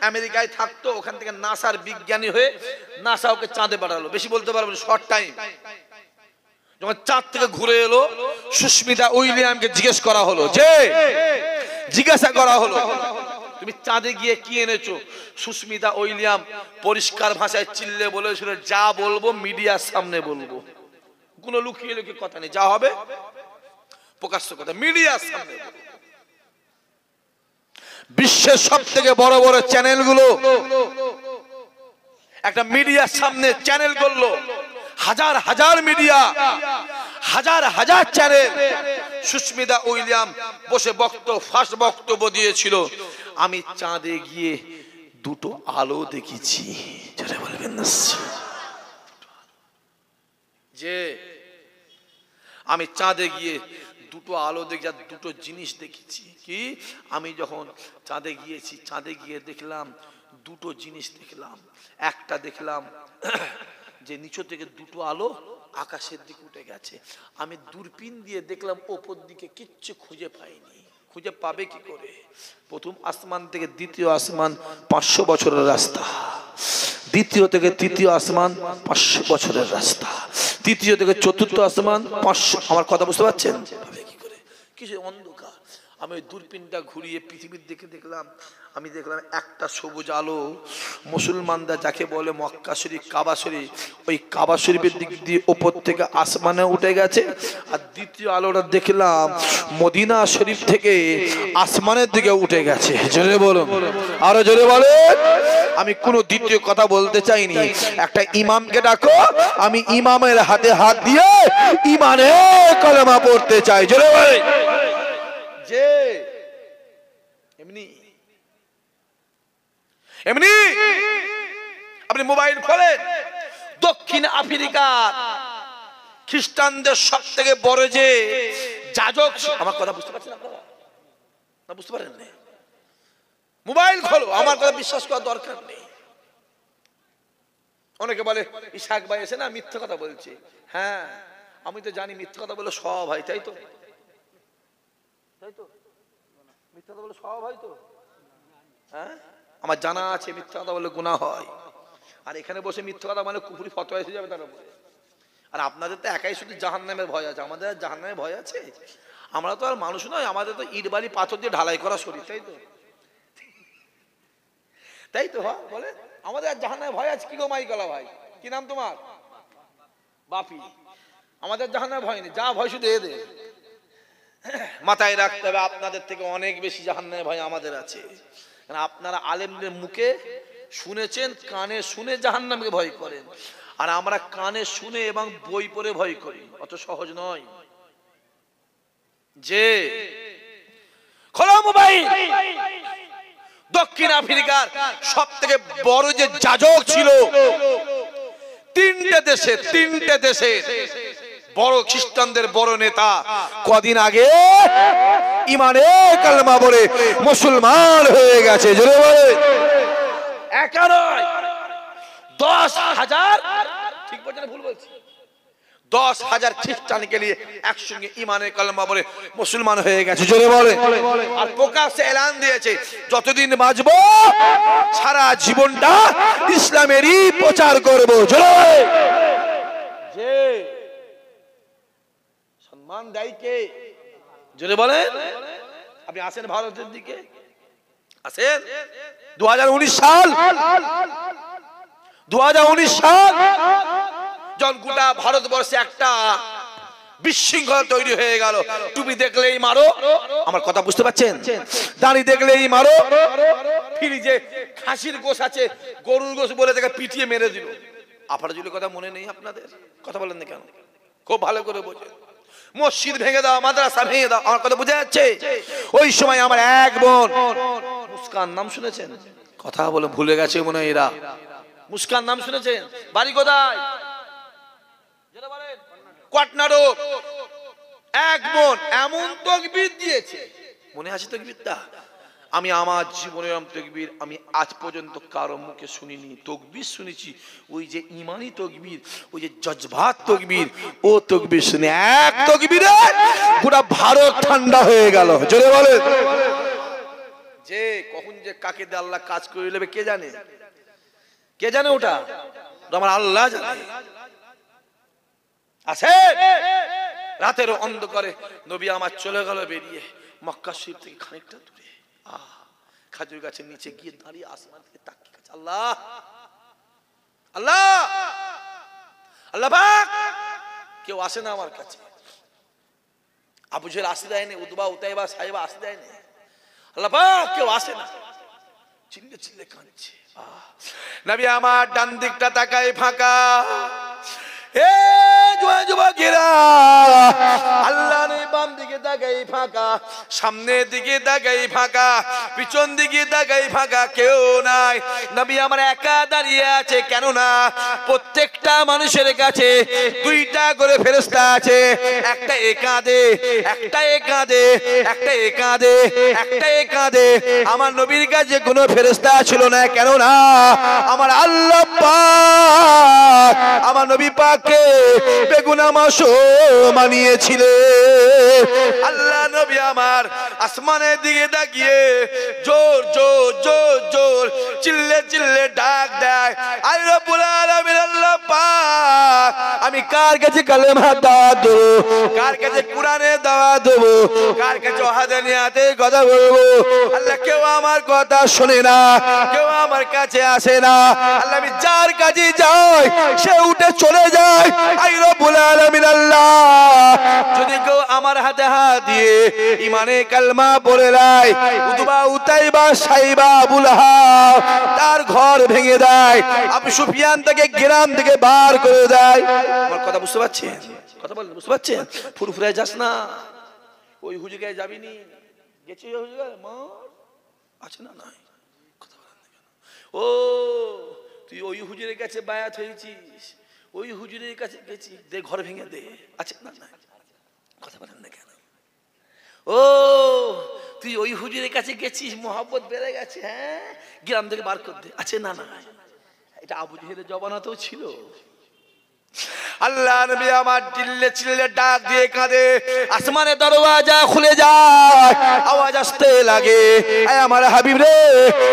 আমেরিকায় থাকতো, ওখান থেকে নাসার বিজ্ঞানী হয়ে নাসা ওকে চাঁদে পাঠালো। বেশি বলতে পারবেন, শর্ট টাইম। যখন চাঁদ থেকে ঘুরে এলো, সুস্মিতা উইলিয়ামকে জিজ্ঞাসা করা হলো, তুমি চাঁদে গিয়ে কি এনেছো? সুস্মিতা উইলিয়াম পরিষ্কার ভাষায় চিল্লে বলেছিল, যা বলবো মিডিয়ার সামনে বলবো, কোনো লুকিয়ে লুকিয়ে কথা নেই, যা হবে প্রকাশ্য কথা মিডিয়ার সামনে। বিশ্বের সব থেকে বড় বড় চ্যানেলগুলো একটা মিডিয়ার সামনে চ্যানেল করলো, হাজার হাজার মিডিয়া, হাজার হাজার চ্যানেল। সুস্মিতা উইলিয়াম বসে ফার্স্ট বক্তব্য দিয়েছিল, আমি চাঁদে গিয়ে দুটো আলো দেখেছি। যারা বলবেন না যে আমি চাঁদে গিয়ে দুটো আলো দেখি, দুটো জিনিস দেখেছি। কি? আমি যখন চাঁদে গিয়েছি, চাঁদে গিয়ে দেখলাম দুটো জিনিস দেখলাম। একটা দেখলাম যে নিচু থেকে দুটো আলো আকাশের দিকে উঠে গেছে। আমি দূরবীন দিয়ে দেখলাম, ওপর দিকে কিচ্ছু খুঁজে পাইনি। খুঁজে পাবে কি করে? প্রথম আসমান থেকে দ্বিতীয় আসমান 500 বছরের রাস্তা, দ্বিতীয় থেকে তৃতীয় আসমান 500 বছরের রাস্তা, তৃতীয় থেকে চতুর্থ আসমান 500। আমার কথা বুঝতে পারছেন? পাবে কি করে? কিছু অন্ধকার। আমি ওই দূরবীনটা ঘুরিয়ে পৃথিবীর দিকে দেখলাম, আমি দেখলাম একটা সবুজ আলো, মুসলমানরা যাকে বলে মক্কা শরীফ, কাবা শরীফ, ওই কাবা শরীফের দিক দিয়ে ওপর থেকে আসমানে উঠে গেছে। আর দ্বিতীয় আলোটা দেখলাম মদিনা শরীফ থেকে আসমানের দিকে উঠে গেছে। জোরে বলুন, আরো জোরে বলেন। আমি কোনো দ্বিতীয় কথা বলতে চাইনি। একটা ইমামকে ডাকো, আমি ইমামের হাতে হাত দিয়ে ইমানের কলেমা পড়তে চাই। জোরে বলেন। যে এমনি এমনি আপনি মোবাইল খোলেন, দক্ষিণ আফ্রিকা খ্রিস্টানদের সব থেকে বড় যে যাজক, আমার কথা বুঝতে পারছেন আপনারা? না বুঝতে পারেন না? মোবাইল খোলো, আমার কথা বিশ্বাস করার দরকার নেই। অনেকে বলে ইসাক ভাই এসে না মিথ্যা কথা বলছে। হ্যাঁ, আমি তো জানি মিথ্যা কথা বলে সব হয়, তাই তো? তাই তো? মিথ্যা কথা বলে সব হয় তো? হ্যাঁ, আমার জানা আছে মিথ্যা কথা বলে গুনাহ হয়। আর এখানে বসে মিথ্যা কথা মানে কুফরি ফতোয়া এসে যাবে তার উপরে। আর আপনাদের তো একাই শুধু জাহান্নামের ভয় আছে, আমাদের আর জাহান্নামের ভয় আছে? আমরা তো আর মানুষ নয়, আমাদের তো ইট বালি পাথর দিয়ে ঢালাই করা শরীর, তাই তো? তাই তো? হ্যাঁ বলে, আমাদের আর জাহান্নামের ভয় আছে? কি গো মাইকলা ভাই, কি নাম তোমার? বাপি। আমাদের জাহান্নামের ভয় নেই, যা ভয় শুধু এদের। মাথায় রাখতে হবে, আপনাদের থেকে অনেক বেশি জাহান্নামের ভয় আমাদের আছে। আপনারা আলেমদের মুখে শুনেছেন, কানে শুনে জাহান্নামকে ভয় করেন, আর আমরা কানে শুনে এবং বই পড়ে ভয় করি। অত সহজ নয়। যে খোলা মোবাইল, দক্ষিণ আফ্রিকার সব থেকে বড় যে যাজক ছিল, তিনটে দেশে বড় খ্রিস্টানদের বড় নেতা কদিন আগে ইমানে কালেমা বলে মুসলমান হয়ে গেছে। জোরে বলে, একা নয়, 10,000, ঠিক বলছি না ভুল বলছি, 10,000 খ্রিস্টানকে নিয়ে একসঙ্গে ইমানে কালেমা বলে মুসলমান হয়ে গেছে। জোরে বলে, আর প্রকাশ্যে এলান দিয়েছে যতদিন বাঁচবো সারা জীবনটা ইসলামেরই প্রচার করবো। জোরে যে সম্মান দেয় কে? জোরে বলেন। আপনি আসেন ভারতের দিকে, আসেন। 2019 সাল যখন গোটা ভারতবর্ষে একটা বিশৃঙ্খলা তৈরি হয়ে গেল, টুপি দেখলেই মারো, আমার কথা বুঝতে পারছেন? দাড়ি দেখলেই মারো, ফ্রিজে খাসির গোশ আছে, গরুর গোশ বলে তাকে পিটিয়ে মেরে দিল। আপনার যদি কথা মনে নেই আপনাদের, কথা বলেন না কেন? খুব ভালো করে বোঝেন। মসজিদ ভেঙে দাও, মাদ্রাসা ভেঙে দাও, আমার কথা বোঝা যাচ্ছে? ওই সময় আমার এক বোন মুস্কান, নাম শুনেছেন? কথা বলে ভুলে গেছে মনে হয় এরা। মুস্কান নাম শুনেছেন? বাড়ি কোথায়? কটনারো। এক বোন এমন তাকবীর দিয়েছে, মনে আছে তাকবীরটা? আমি আমার জীবনের তাকবীর আমি আজ পর্যন্ত কারো মুখে শুনিনি। তাকবীর শুনেছি ওই যে ইমানি তাকবীর, ওই যে জজবাত তাকবীর, ও তাকবীর শুনে এক তাকবীরে পুরো ভারত ঠান্ডা হয়ে গেল। জোরে বলে, যে কখন যে কাকে দিয়ে আল্লাহ কাজ করে নেবে কে জানে? কে জানে? ওটা আমার আল্লাহ জানে। আছে রাতের অন্ধকারে নবী আমার চলে গেল বেরিয়ে মক্কা শরীফ থেকে খানিকটা দূরে, খাজুর গাছের নিচে গিয়ে দাঁড়িয়ে আসমান থেকে তাকিয়ে আছে, আল্লাহ আল্লাহ আল্লাহ পাক, কেউ আসে না আমার কাছে। আবু জেহেল আসতে দেয়নি, উতবা উতাইবা সাইবা আসতে দেয়নি, আল্লাহ পাক কেউ আসে না, চিল্লে চিল্লে কাঁদছে। নবী আমার ডান দিকটা তাকায় ফাঁকা, এ যুবকেরা আল্লাহ নেই, বাম দিকে তাকাই ফাঁকা, সামনের দিকে তাকাই ফাঁকা, পিছন দিকে তাকাই ফাঁকা, কেউ নাই। নবী আমার একা দাঁড়িয়ে আছে, কেন না প্রত্যেকটা মানুষের কাছে দুইটা করে ফেরেশতা আছে, একটা একাঁদে, একটা একাঁদে, একটা একাঁদে, একটা একাঁদে। আমার নবীর কাছে কোনো ফেরেশতা ছিল না, কেন না আমার আল্লাহ পাক আমার নবী পাককে বেগুনা মাসও মানিয়েছিলে। আল্লাহ নবী আমার আসমানের দিকে তাকিয়ে জোর জোর জোর জোর চিল্লে চিল্লে ডাক দেয়, আয় রব্বুল আলামিন আল্লাহ পাক, আমি কার কাছে কালেমা দাওয়াত দেবো, কার কাছে কোরআনের দাওয়াত দেবো, কার কাছে ওয়াহদানিয়াতে কথা বলবো? আল্লাহ কেউ আমার কথা শোনে না, কেউ আমার কাছে আসে না। আল্লাহ আমি যার কাছে যাই সে উঠে চলে যায়। আয় রব্বুল আলামিন আল্লাহ, যদি কেউ আমার হাতে হাত দিয়ে ইমানে কালমা বলে দেয়, উতবা উতাইবা সাইবা আবু লাহাব তার ঘর ভেঙে দেয়, আবু সুফিয়ান তাকে গ্রাম থেকে বার করে দেয়। আমার কথা বুঝতে পারছেন? কথা বলেন, বুঝতে পারছেন? ফুরফুরায় যাস না, ওই হুজুগে যাবিনি, গেছি ওই হুজুগে মার আছে না নাই? কথা বলেন না কেন? ও তুই ওই হুজুরের কাছে বায়াত হয়েছিস, ওই হুজুরের কাছে গেছি, দে ঘর ভেঙে দে, আছে না নাই? কথা বলেন না কেন? ও তুই ওই হুজুরের কাছে গেছিস, মহব্বত বেড়ে গেছে, হ্যাঁ গ্রাম থেকে বার করে দে, আছে না নাই? এটা আবু জেহেলের জবানাতেও ছিল। আল্লাহ নবী আমার চিল্লে চিল্লে ডাক দিয়ে কাঁদে, আসমানের দরওয়াজা খুলে যায়, আওয়াজ আসতে লাগে, আয় আমার হাবিব রে,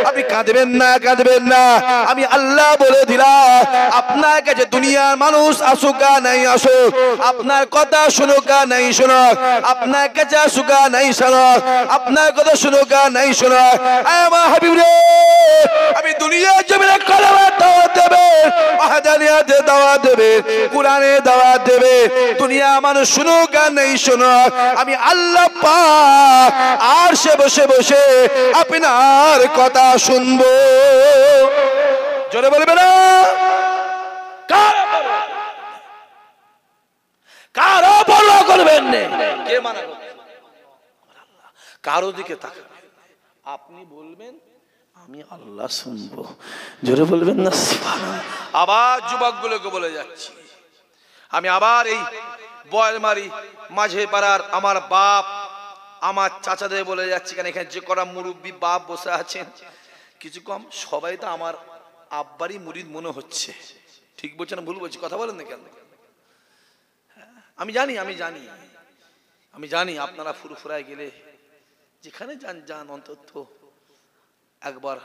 আপনি কাঁদবেন না, কাঁদবেন না, আমি আল্লাহ বলে দিলাম আপনার কাছে দুনিয়ার মানুষ আসুক আর নাই আসুক, আপনার কথা শুনুক আর নাই শুনুক, আপনার কাছে আসুক আর নাই শুনুক, আপনার কথা শুনুক আর নাই শুনুক, আয় আমার হাবিব রে, আমি দুনিয়ার জমিনে কালেমার দাওয়াত দেবে, ওয়াহদানিয়াতে দাওয়াত দেবে, কোরআনে দাওয়াত দেবে, দুনিয়া মানুষ শুনুক আর নেই শুনুক, আমি আল্লাহ পাক আর সে বসে বসে আপনার কথা শুনবো। জোরে বলবে না? কারো পরোয়া করবেন না, কে মানা করবে? কারো দিকে তাকাবেন, আপনি বলবেন আমি আল্লাহ শুনবো। জোরে বলবেন না সুবহানাল্লাহ। আবার যুবকগুলোকে বলে যাচ্ছি, আমি আবার এই বয়লমারি মাঝে পাড়ার আমার বাপ আমার চাচাদের বলে যাচ্ছি, কেন এখানে যে করা মুরব্বী বাপ বসে আছেন কিছু কম, সবাই তো আমার আব্বারই মুরিদ মনে হচ্ছে। ঠিক বলছে না ভুল বলছি? কথা বলেন না কেন? আমি জানি আমি জানি আপনারা ফুরফুরায় গেলে যেখানে যান অন্তত একবার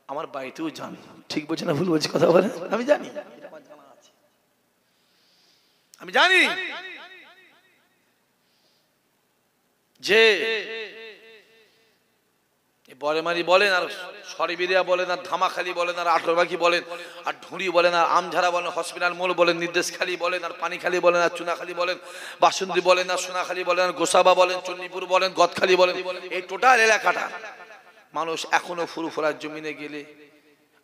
আমার বাড়িতেও যান। ঠিক বলছে না ভুল বলছি? কথা বলেন। আমি জানি, আমি জানি যে বরেমারি বলেন আর সরিবিরিয়া বলেন আর ধামাখালি বলেন আর আঠরবাকি বলেন আর ঢুঁড়ি বলেন আর আমঝারা বলেন, হসপিটাল মোড় বলেন, নির্দেশখালী বলেন আর পানিখালি বলেন আর চুনাখালী বলেন, বাসন্তী বলেন আর সোনাখালী বলেন আর গোসাবা বলেন, চন্ডীপুর বলেন, গদখালি বলেন, এই টোটাল এলাকাটা মানুষ এখনো ফুরফুরার জমিনে গেলে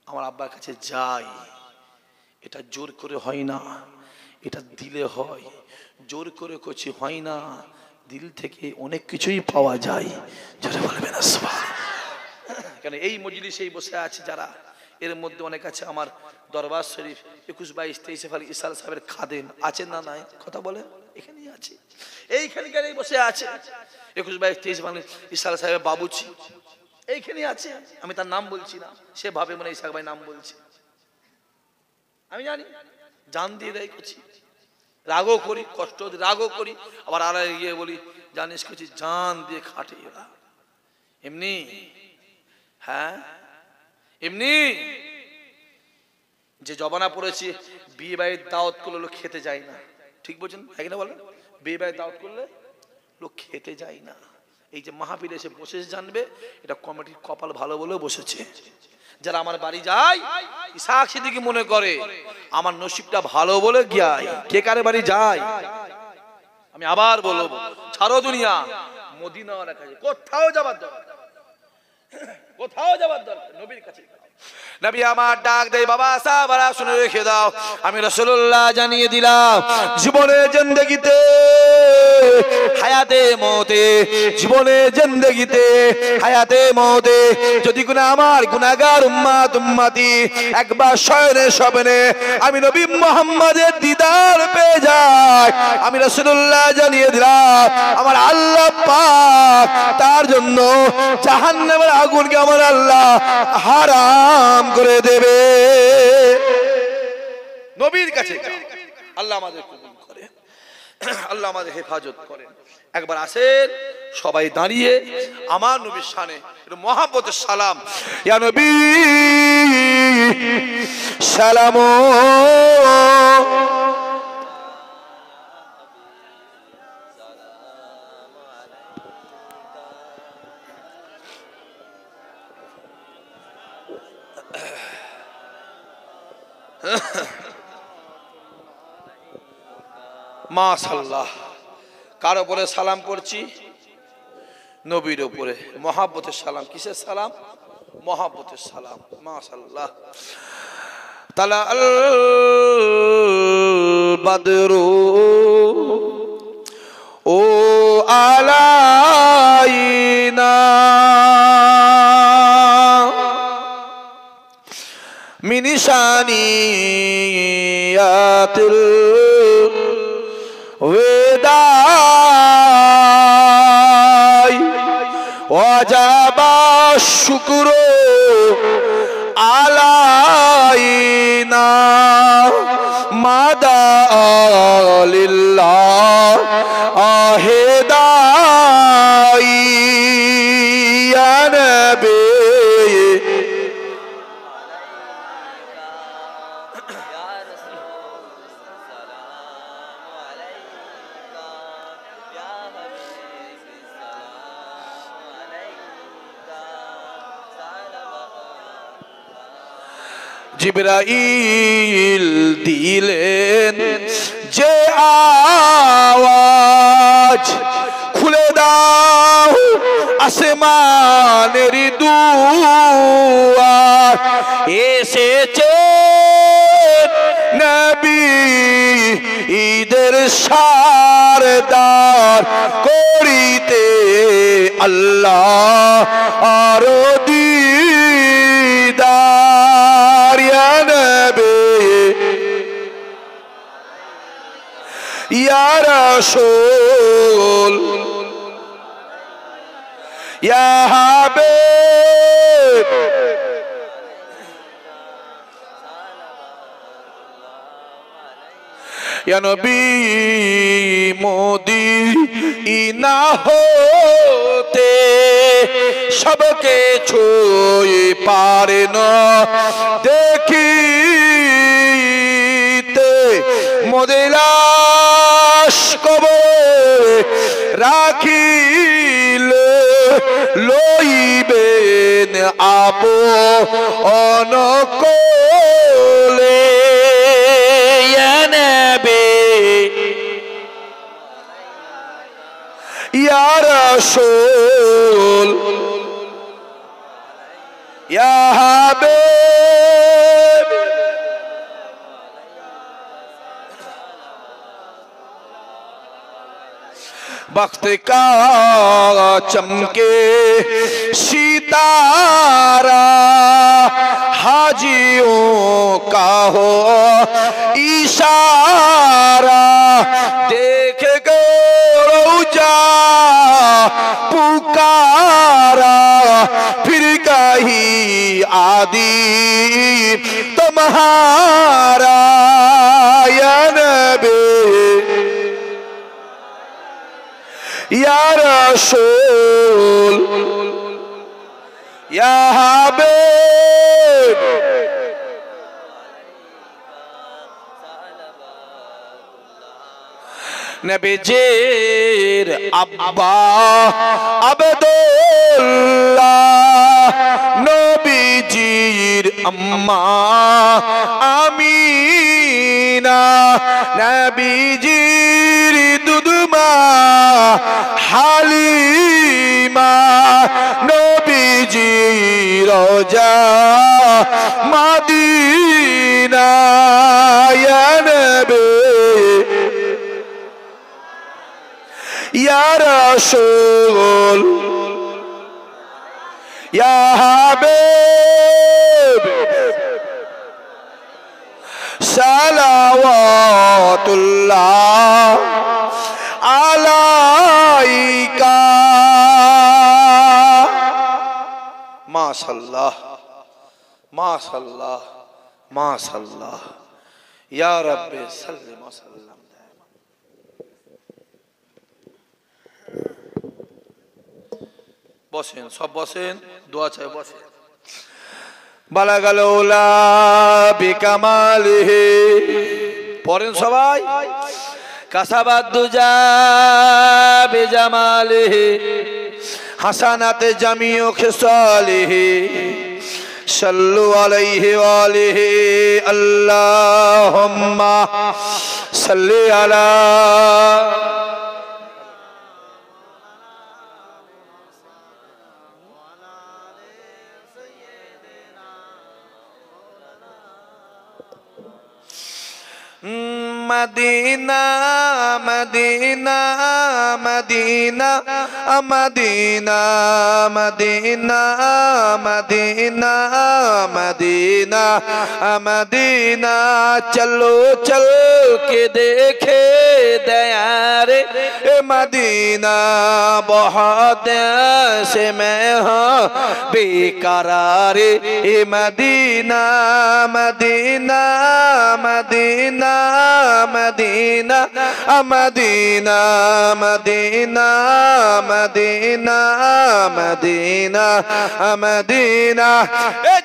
আমার আব্বার কাছে যায়। এটা জোর করে হয় না, এটা দিলে হয়। জোর করে করছি হয় না, দিল থেকে অনেক কিছুই পাওয়া যায়। জোরে বলবেন না সুবহানাল্লাহ। কেন এই মজলিসেই বসে আছে যারা, এর মধ্যে অনেক আছে আমার দরবার শরীফ 21, 22, 23 ফাল ইসাল সাহেবের খাদেম আছেন না নাই? কথা বলেন। এখানেই আছে, এইখানকারই বসে আছে 21, 22, 23 ফাল ইসাল সাহেবের বাবুচি এইখানেই আছে। আমি তার নাম বলছি না, সে ভাবে মনে ইসাক ভাই নাম বলছি। আমি জানি, জান দিয়ে দেয় করছি, রাগও করি, কষ্ট রাগও করি, আবার আর গিয়ে বলি জানিস করছি জান দিয়ে খাটে এরা। এমনি হ্যাঁ, এমনি যে জবানা পড়েছি বিয়ে বাড়ির দাওয়াত করলে লোক খেতে যায় না। ঠিক বলছেন না বলেন? বিয়ে বাড়ির দাওয়াত করলে লোক খেতে যায় না। এই যে মাহফিলে এসে বসেছে জানবে এটা কমিটির কপাল ভালো বলেও বসেছে। যারা আমার বাড়ি যায় ইসাক সিদ্দিকী মনে করে আমার নসিবটা ভালো বলে গিয়ায়। কে কারে বাড়ি যায়? আমি আবার বলবো, ছাড়ো দুনিয়া, মদিনার কাছে কোথাও যাবার দরকার, কোথাও যাবার দরকার, নবীর কাছে। নবী আমার ডাক দেয়, বাবা সাহাবারা শুনে রেখে দাও, আমি রাসূলুল্লাহ জানিয়ে দিলাম জীবনের জিন্দেগিতে হায়াতে মওতে, জীবনের জিন্দেগিতে হায়াতে মওতে যদি কোনো আমার গুনাহগার উম্মতি একবার শয়নে স্বপ্নে আমি নবী মুহাম্মদের দিদার পেয়ে যাই, আমি রাসূলুল্লাহ জানিয়ে দিলাম আমার আল্লাহ পাক তার জন্য জাহান্নামের আগুনকে আমার আল্লাহ হারাম করে দেবে। নবীর কাছে আল্লাহ আমাদের কবুল করে, আল্লাহ আমাদের হেফাজত করে। একবার আসেন সবাই দাঁড়িয়ে আমার নবীর শানে মহব্বতের সালাম। ইয়া নবী সালাম মাশাআল্লাহ। কার উপরে সালাম করছি? নবীর উপরে মহব্বতের সালাম। কিসের সালাম? মহব্বতের সালাম। মাশাআল্লাহ। তালা আল বদরু ও আলাইনা মিন শানিয়াতিল ওয়াদাই ওয়াজাবা শুকরু আলাইনা মাদা লিল্লাহ আহেদাই ইয়া নবী জিবরাইল দিলেন যে আওয়াজ খুলে দাও আসমানের দুয়ার এসেছে নবী ঈদের সারদার করিতে আল্লাহ আর या रसूल या हबीब या नबी मदीना होते सबके छुए पारे न देखिते मोदिलाश कबरे राखिले लइबेन आपो अनकोले या नबी या रसूल या हबीब वक्त का चमके सितारा हाजियों का हो इशारा देख गो रौजा पुकारा फिर कहीं आदि तुम्हारा या नबी या रसूल या हबीब नबीजीर अब्बा अब्दुल्लाह नबीजीर अम्मा आमीना नबीजीर दुदुमा हालिमा नबीजीर रोजा मदीना या नबी या रसूल या हबीब सलावतुल्लाह अलैका माशअल्लाह माशअल्लाह माशअल्लाह या रब्बे सल्लि व सल्लिम বসেন সব বসেন দোয়া চাই বসেন বালাগাল উলা বিকামালিহি পড়েন সবাই কাসাবাদ দুজা বিজামালিহি হাসানাতে জামিউ খিসালিহি সাল্লু আলাইহি ওয়া আলিহি আল্লাহুম্মা সাল্লি আলা Medina Medina Medina Medina Medina Medina Medina Medina चलो चल के देखे दयारे मदीना बहुत से मैं हाँ बेकरारे Medina Medina Medina Medina Medina Medina Medina Medina Medina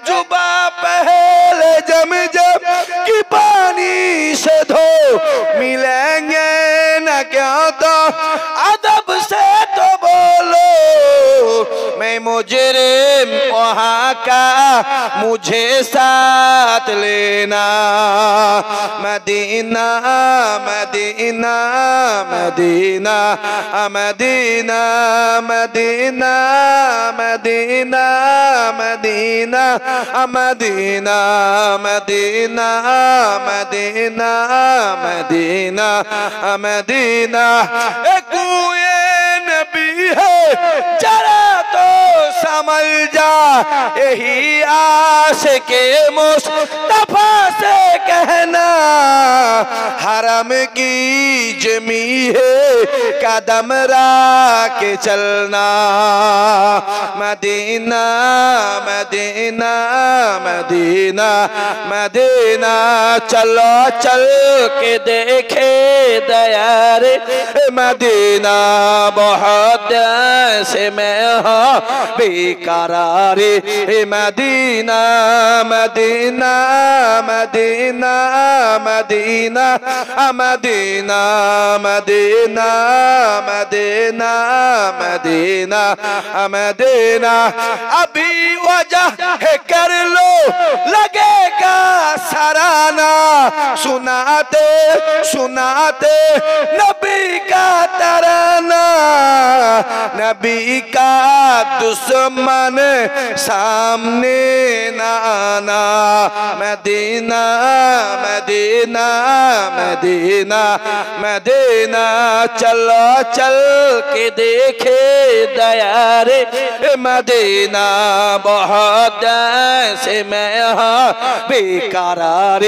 जुबा पहले जमजम की पानी से धो मिलेंगे न क्या तो अदब से तो बोलो मैं मुजरिम वहाँ का मुझे साथ लेना Medina Medina Medina Medina Medina Medina Medina Medina Medina Medina Medina Medina कुए नबी है जरा तो समझ जा यही आस के मुस्तफा से कहना हरम की जमी है कदम राके चलना मदीना मदीना मदीना मदीना चलो चल के देखे दयार मदीना बहुत से मैं हाँ बेकरार Medina Medina Medina Medina Medina Medina Medina Medina Medina अभी वजह है कर लो लगेगा सराना सुनाते सुनाते नबी का तराना नबी का दुश्मन सामने न आना मदीना मदीना मदीना मदीना चलो चल के देखे दयार मदीना बहुत से मैं हाँ बेकरार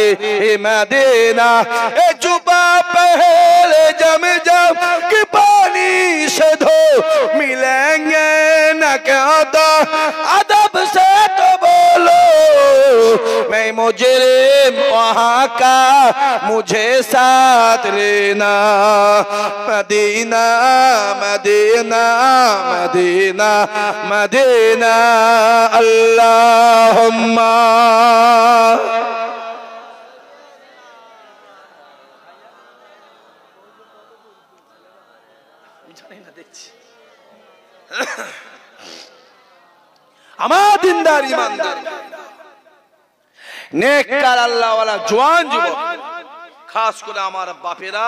मदीना जुबा पहले जम जम के पानी से धो मिलेंगे न क्या तो अदब से तो बोलो मैं मुजरिम वहाँ का मुझे साथ लेना मदीना मदीना मदीना मदीना अल्लाहुम्मा আমার দিনদার ইমানদার নেককার আল্লাহওয়ালা জওয়ান যুবক খাস করে আমার বাপেরা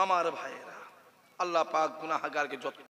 আমার ভাইয়েরা আল্লাহ পাক গুনাহগারকে যত